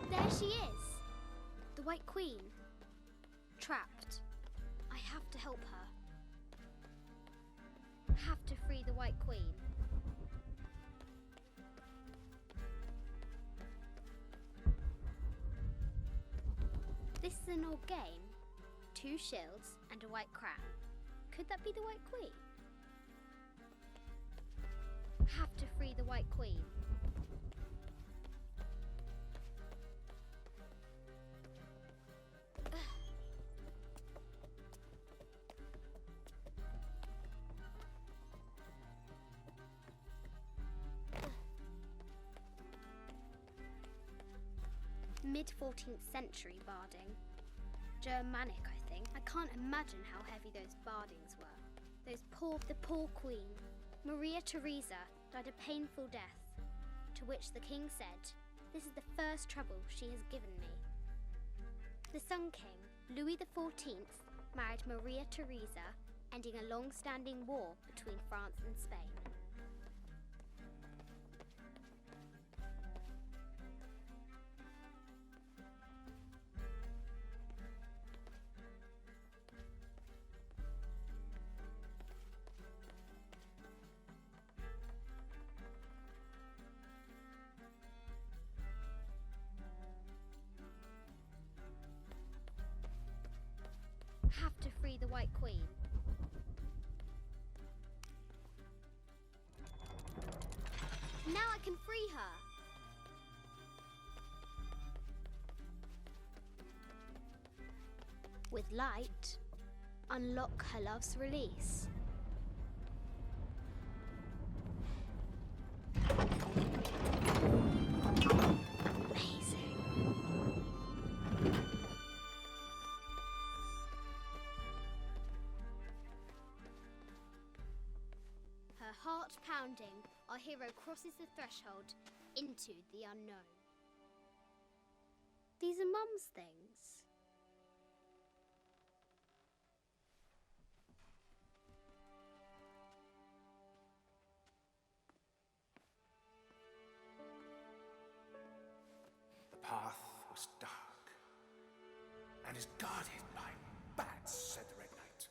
There she is! The White Queen. Trapped. I have to help her. Have to free the White Queen. This is an old game. 2 shields and a white crown. Could that be the White Queen? Have to free the White Queen. Mid-14th century barding. Germanic, I think. I can't imagine how heavy those bardings were. The poor queen. Maria Theresa died a painful death, to which the king said, "This is the first trouble she has given me." The Sun King, Louis XIV, married Maria Theresa, ending a long-standing war between France and Spain. Have to free the White Queen. Now I can free her. With light, unlock her love's release. Her heart pounding, our hero crosses the threshold into the unknown. These are Mum's things. The path was dark and is guarded by bats, said the Red Knight.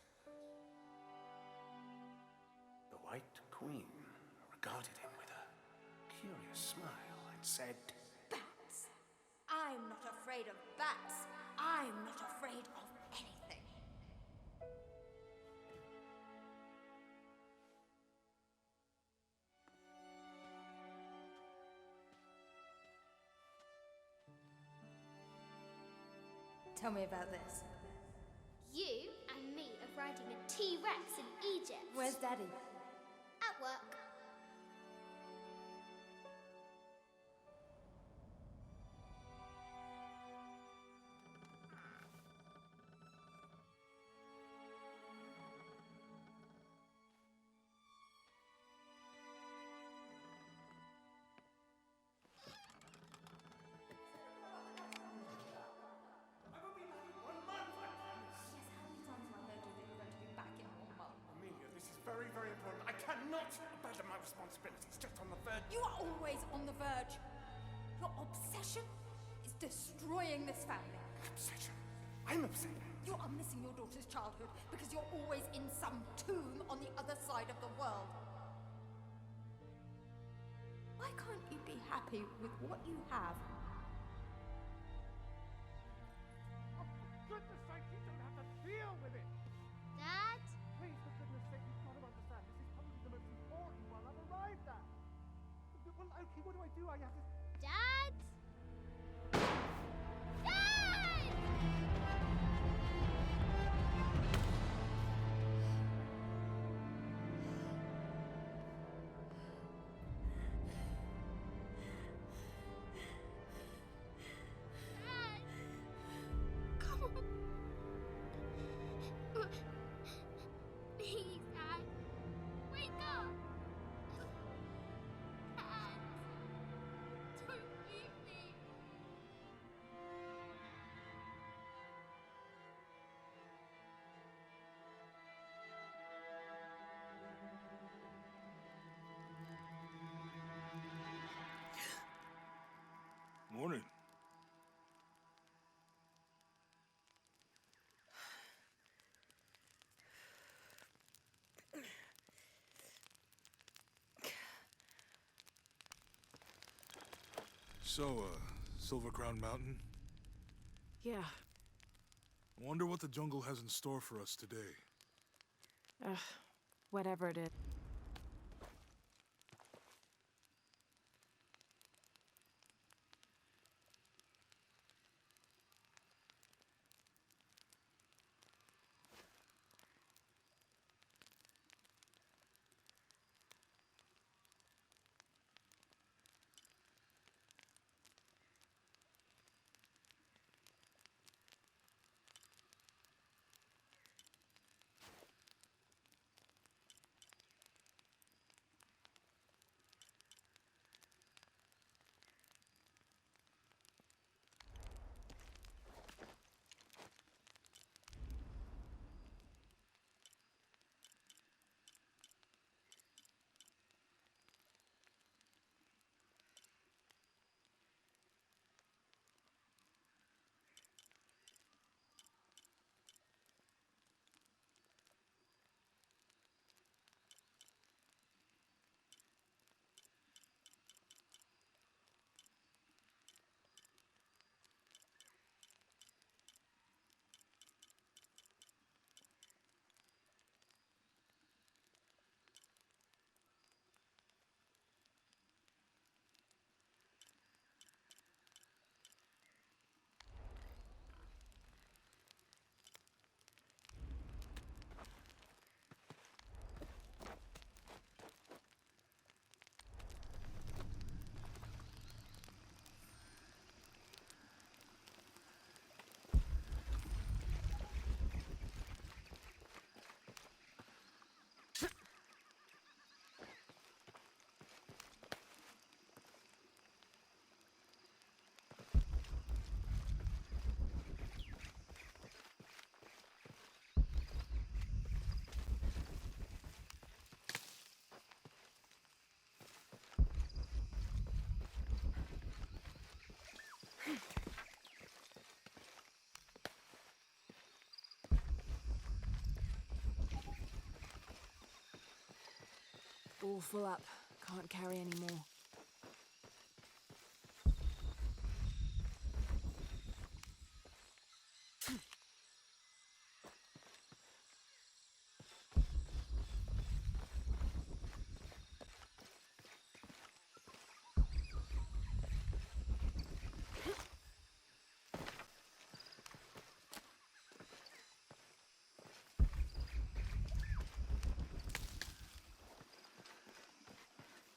The White Queen regarded him with a curious smile and said, Bats! I'm not afraid of bats. I'm not afraid of anything. Tell me about this. You and me are riding a T-Rex in Egypt. Where's Daddy? At work. very, very important. I cannot abandon my responsibilities just on the verge. You are always on the verge. Your obsession is destroying this family. Obsession. I'm upset. You are missing your daughter's childhood because you're always in some tomb on the other side of the world. Why can't you be happy with what you have? Oh, for goodness sake, you don't have to deal with it. Dad? Please, for goodness sake, you've got to understand. This is probably the most important one I've arrived at. Well, okay, what do? I have to... Dad? Dad! Dad! Come on. Please, Dad. Wake up. Dad. Don't leave me. Morning. So, Silver Crown Mountain? Yeah. I wonder what the jungle has in store for us today. Whatever it is. All full up. Can't carry any more.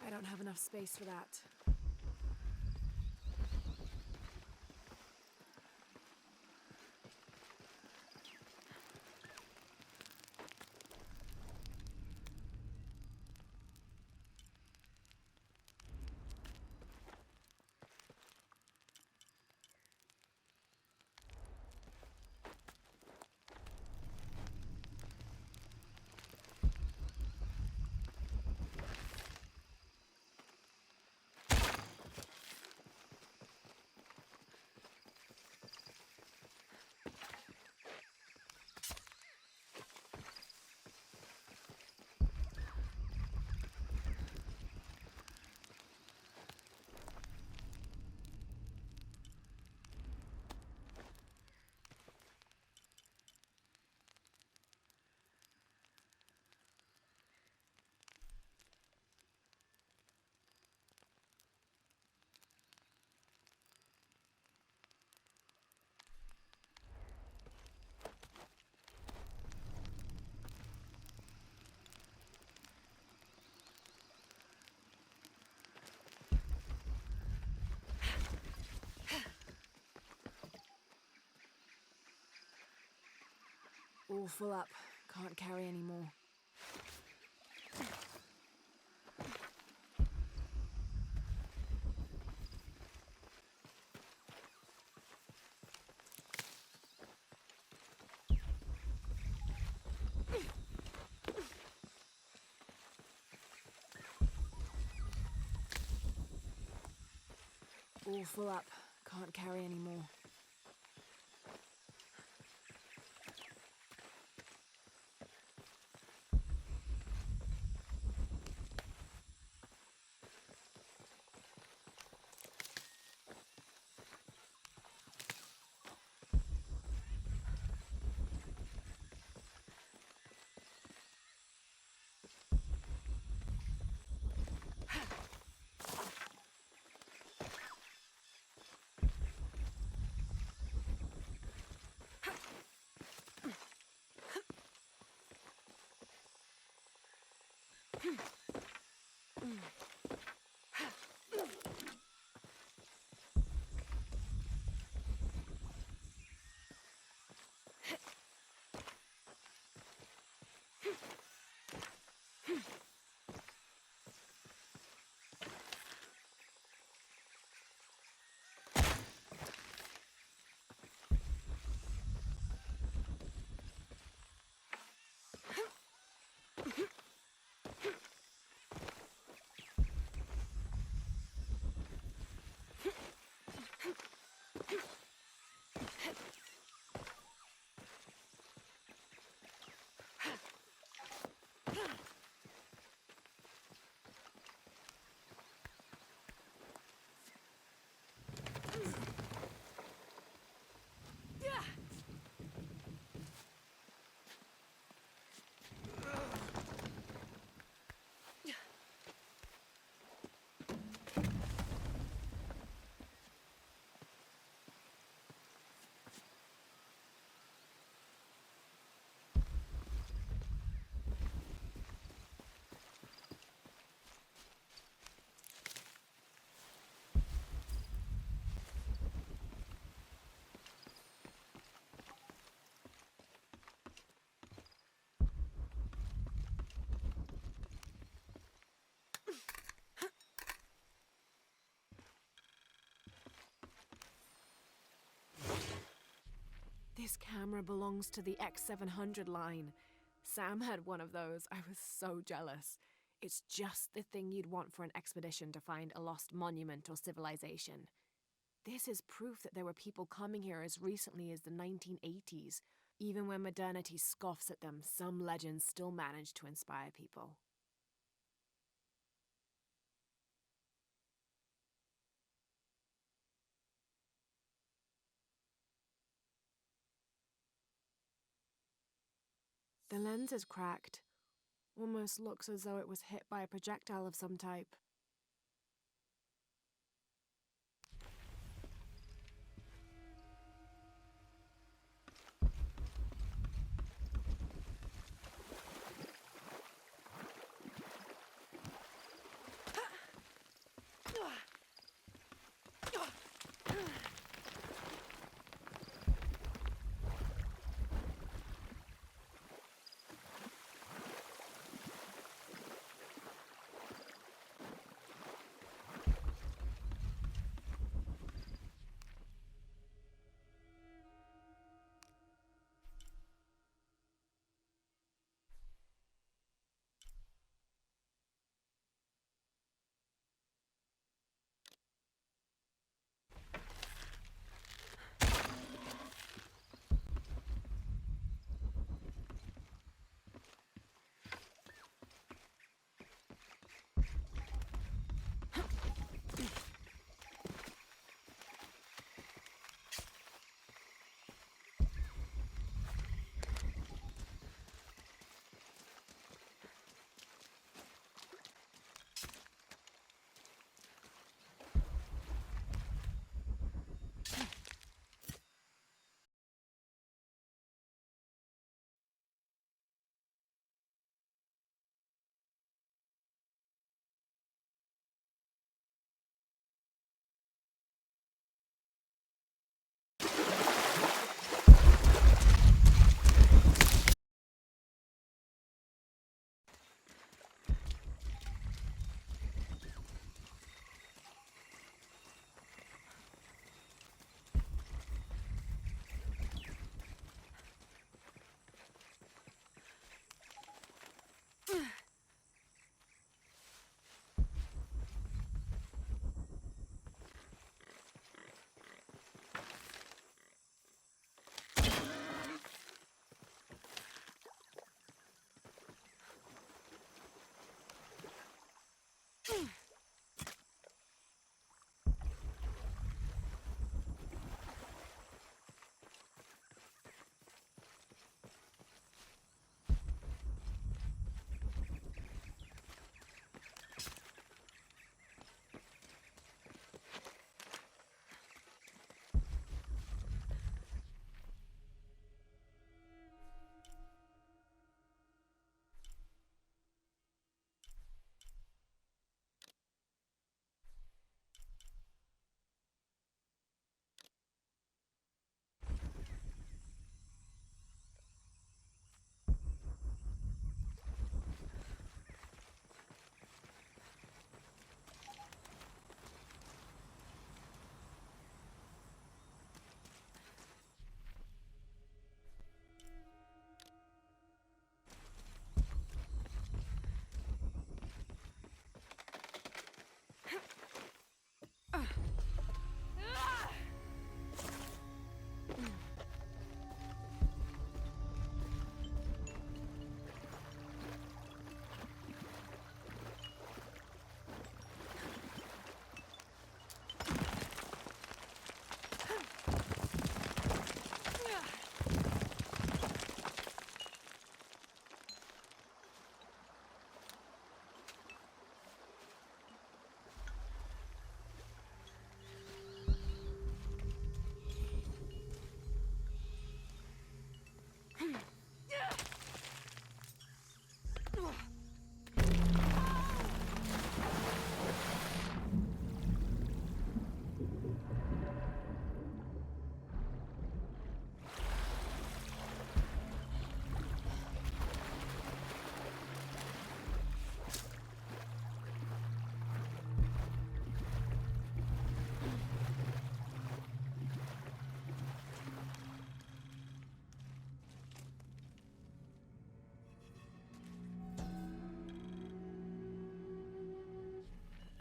I don't have enough space for that. All full up. Can't carry any more. All full up. Can't carry any more. This camera belongs to the X700 line. Sam had one of those. I was so jealous. It's just the thing you'd want for an expedition to find a lost monument or civilization. This is proof that there were people coming here as recently as the 1980s. Even when modernity scoffs at them, some legends still manage to inspire people. The lens is cracked. Almost looks as though it was hit by a projectile of some type.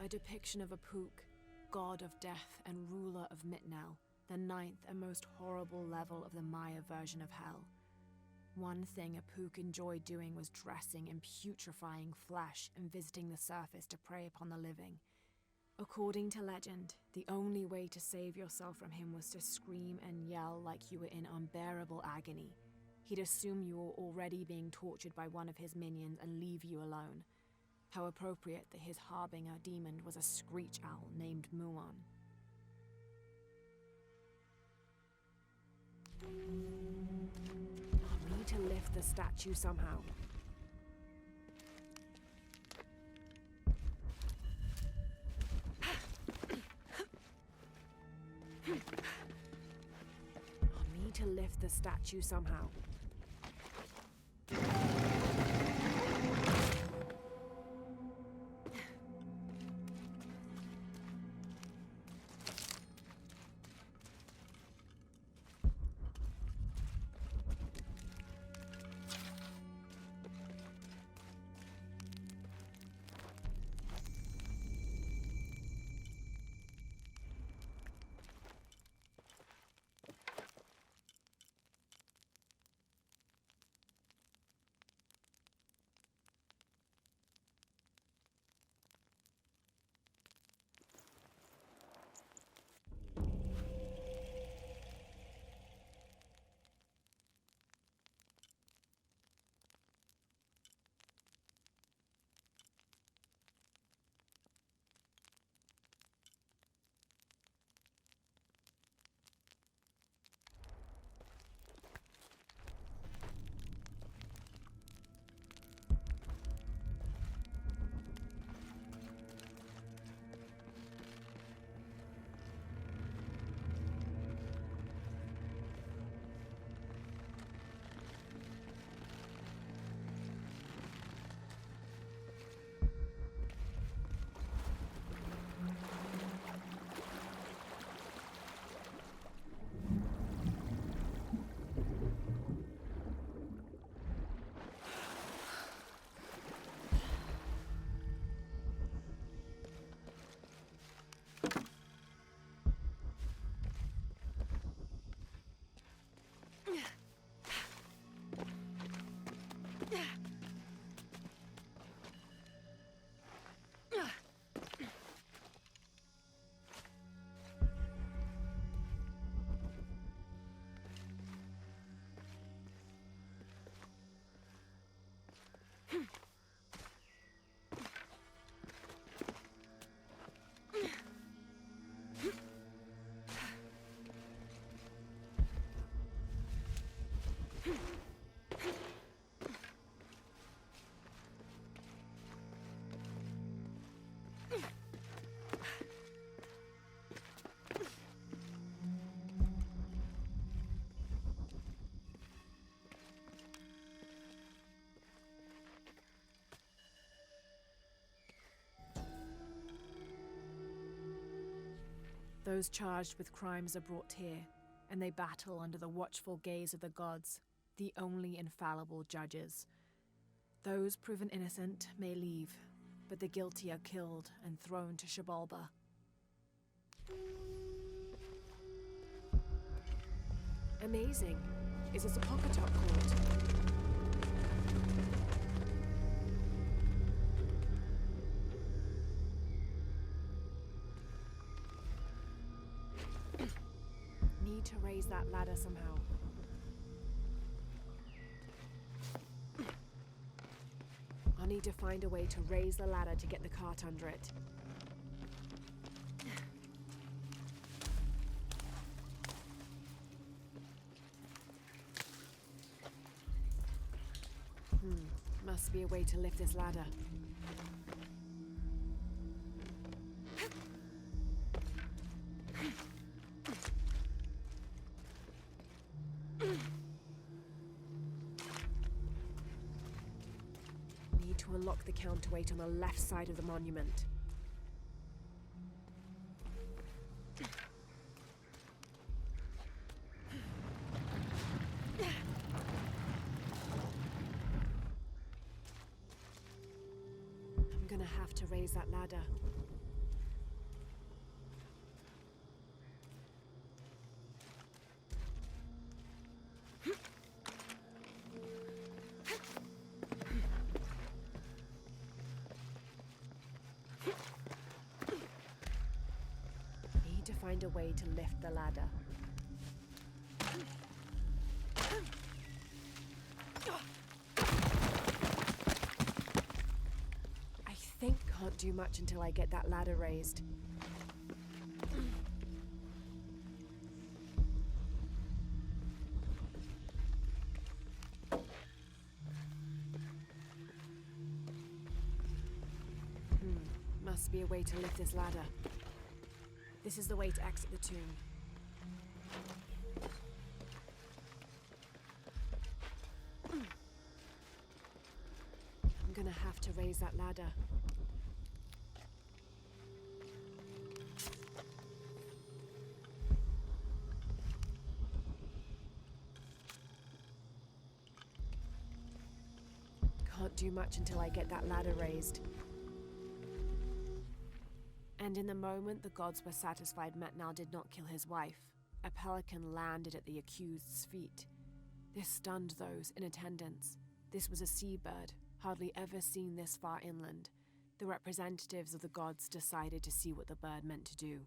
A depiction of Apuk, god of death and ruler of Mitnel, the ninth and most horrible level of the Maya version of hell. One thing Apuk enjoyed doing was dressing in putrefying flesh and visiting the surface to prey upon the living. According to legend, the only way to save yourself from him was to scream and yell like you were in unbearable agony. He'd assume you were already being tortured by one of his minions and leave you alone. How appropriate that his harbinger demon was a screech owl named Muon. I need to lift the statue somehow. I need to lift the statue somehow. Those charged with crimes are brought here, and they battle under the watchful gaze of the gods, the only infallible judges. Those proven innocent may leave, but the guilty are killed and thrown to Xibalba. Amazing. Is it a Pocketok court? Need to raise that ladder somehow. I'll need to find a way to raise the ladder to get the cart under it. Must be a way to lift this ladder. Need to unlock the counterweight on the left side of the monument. I'm gonna have to raise that ladder. Need to find a way to lift the ladder. I think can't do much until I get that ladder raised. Must be a way to lift this ladder. This is the way to exit the tomb. I'm gonna have to raise that ladder. Can't do much until I get that ladder raised. And in the moment the gods were satisfied Metnal did not kill his wife, a pelican landed at the accused's feet. This stunned those in attendance. This was a seabird, hardly ever seen this far inland. The representatives of the gods decided to see what the bird meant to do.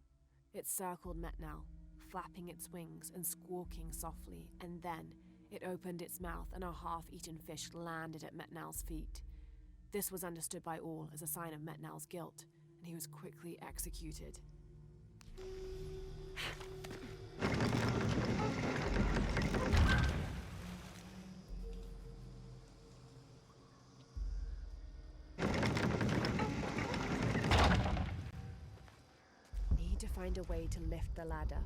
It circled Metnal, flapping its wings and squawking softly, and then it opened its mouth and a half-eaten fish landed at Metnal's feet. This was understood by all as a sign of Metnal's guilt, and he was quickly executed. Need to find a way to lift the ladder.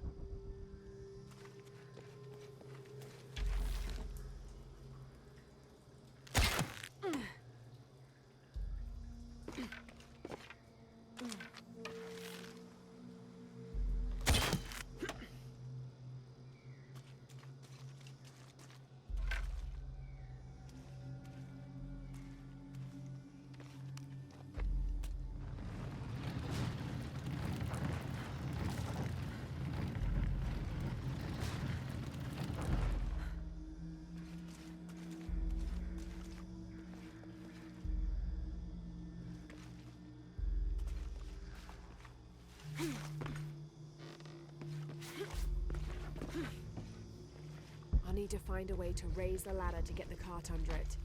I'll need to find a way to raise the ladder to get the cart under it.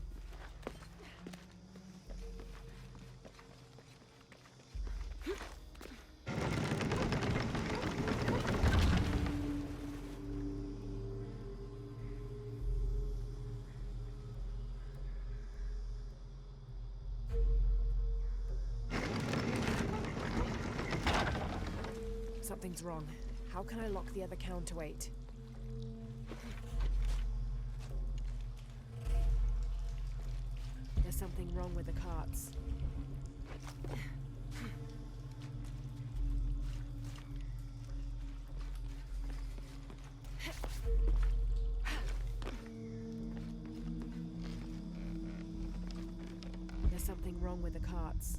Something's wrong. How can I lock the other counterweight? There's something wrong with the carts. There's something wrong with the carts.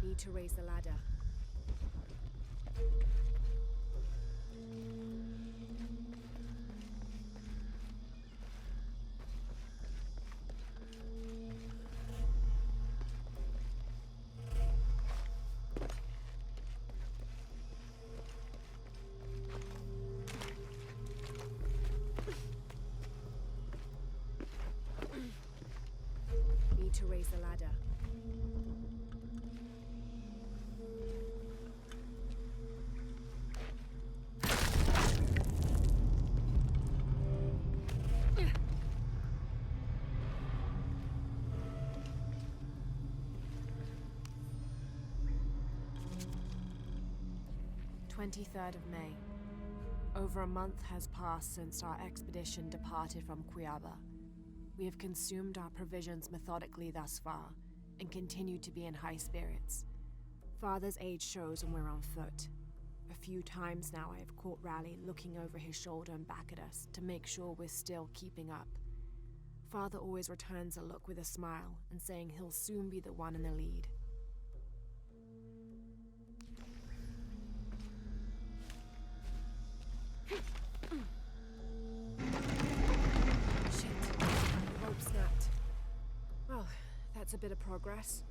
Need to raise the ladder. Need to raise the ladder. "23rd of May. Over a month has passed since our expedition departed from Cuiaba. We have consumed our provisions methodically thus far, and continue to be in high spirits. Father's age shows when we're on foot. A few times now I have caught Raleigh looking over his shoulder and back at us to make sure we're still keeping up. Father always returns a look with a smile and saying he'll soon be the one in the lead. Shit. The rope snapped. Well, that's a bit of progress.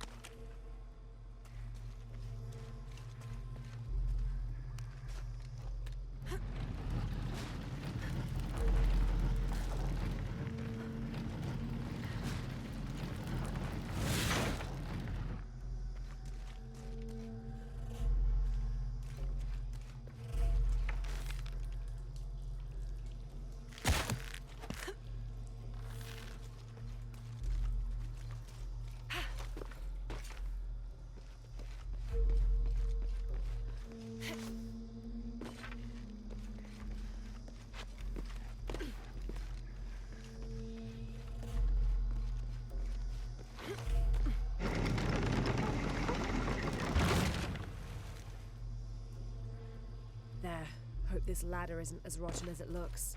There. Hope this ladder isn't as rotten as it looks.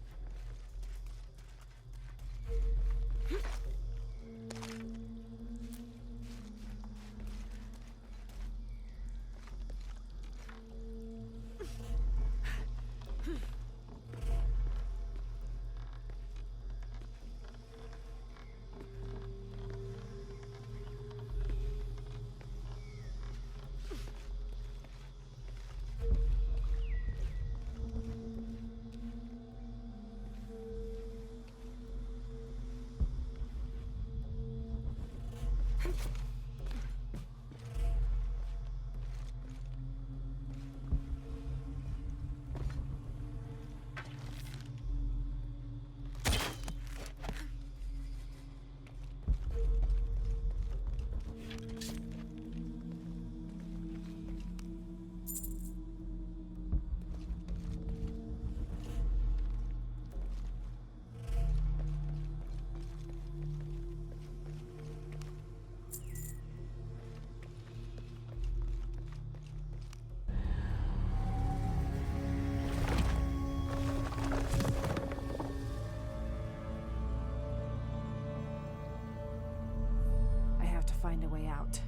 find a way out.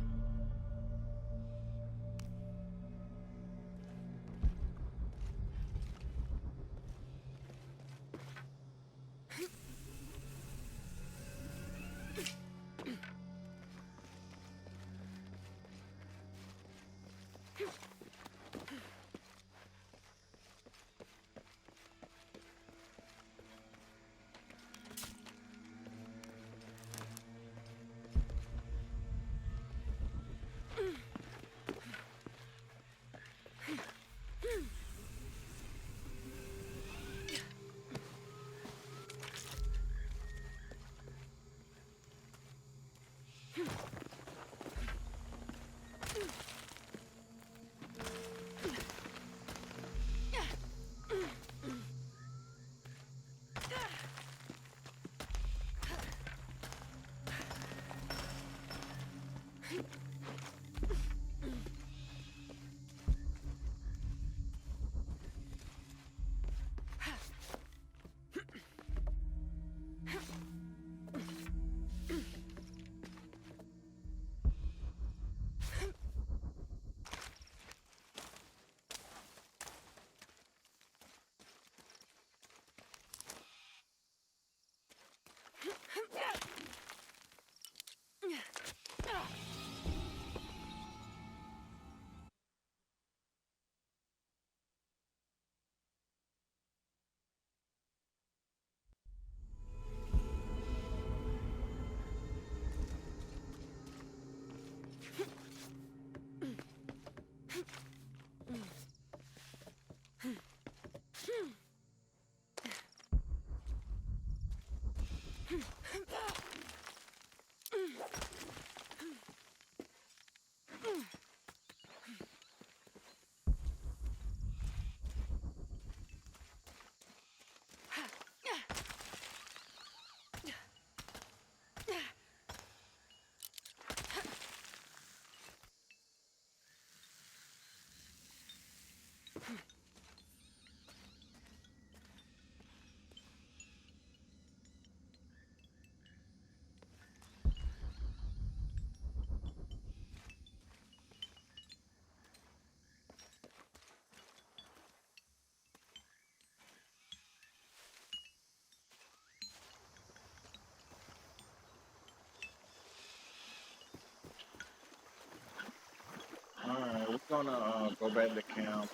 Alright, we're gonna go back to camp,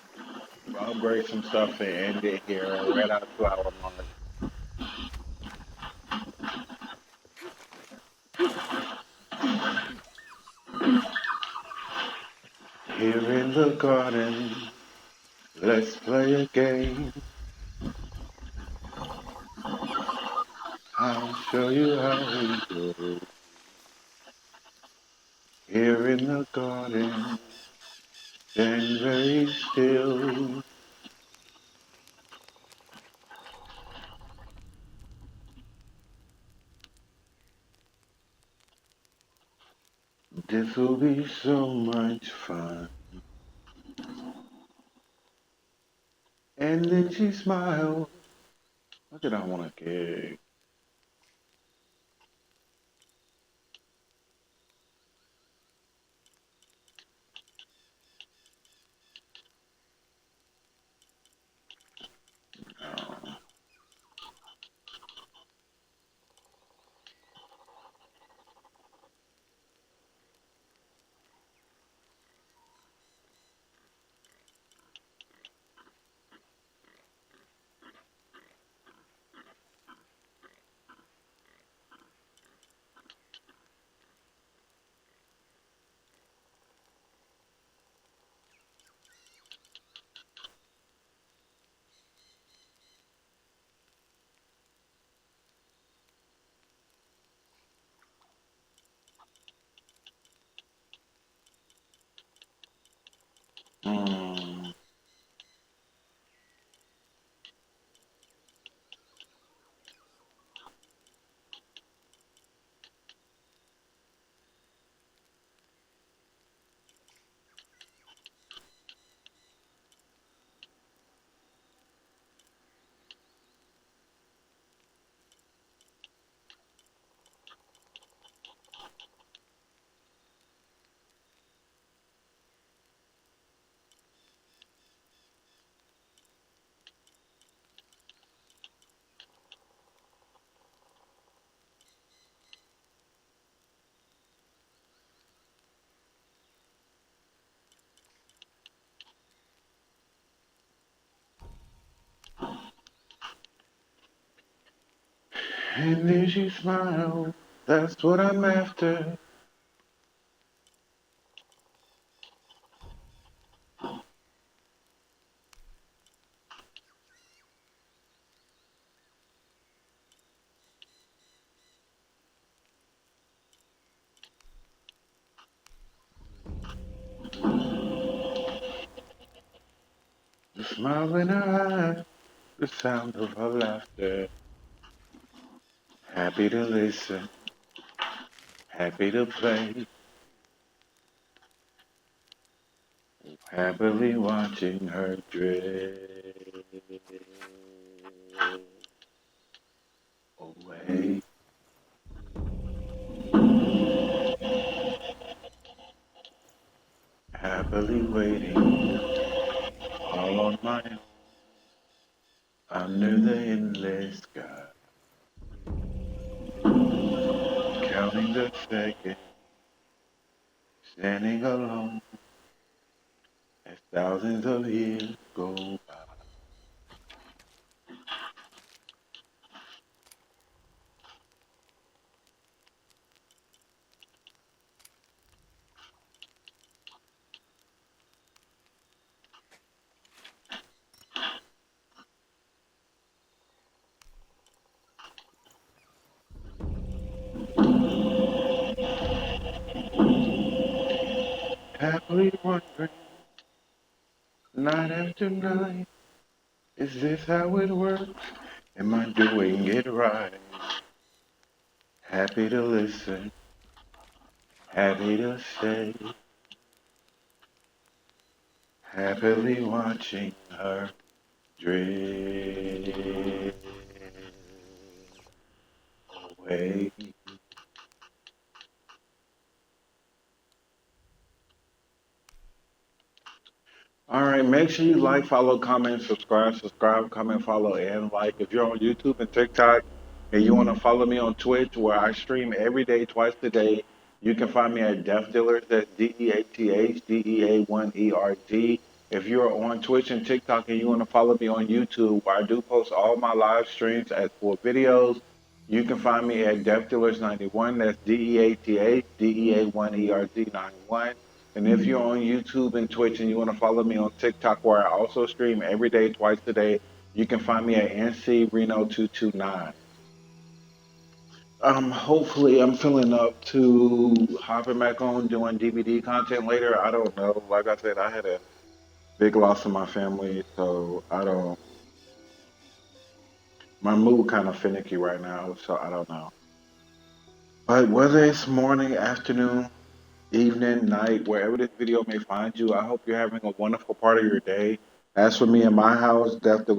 upgrade some stuff and end it here, right out 2 hour mark. Here in the garden, let's play a game. I'll show you how we do. Here in the garden, stand very still. This will be so much fun. And then she smiled. What did I want to get? And then she smiled. That's what I'm after. The smile in her eyes, the sound of her laughter. Happy to listen, happy to play, happily watching her drift away. Happily waiting, all on my own, under the endless sky. Counting the seconds, standing alone, as thousands of years go by. Happily wondering, night after night, is this how it works? Am I doing it right? Happy to listen, happy to stay, happily watching her drift away. All right, make sure you like, follow, comment, subscribe, comment, follow, and like. If you're on YouTube and TikTok and you want to follow me on Twitch, where I stream every day, twice a day, you can find me at Death Dealers. That's DEATHDEA1ERD. If you're on Twitch and TikTok and you want to follow me on YouTube, where I do post all my live streams as full videos, you can find me at Death Dealers 91. That's DEATHDEA1ERD 91. And if you're on YouTube and Twitch and you want to follow me on TikTok, where I also stream every day, twice a day, you can find me at NC Reno 229. Hopefully I'm feeling up to hopping back on doing DVD content later. I don't know. Like I said, I had a big loss in my family, so I don't. My mood kind of finicky right now, so I don't know. But whether it's morning, afternoon, evening, night, wherever this video may find you, I hope you're having a wonderful part of your day. As for me in my house, definitely.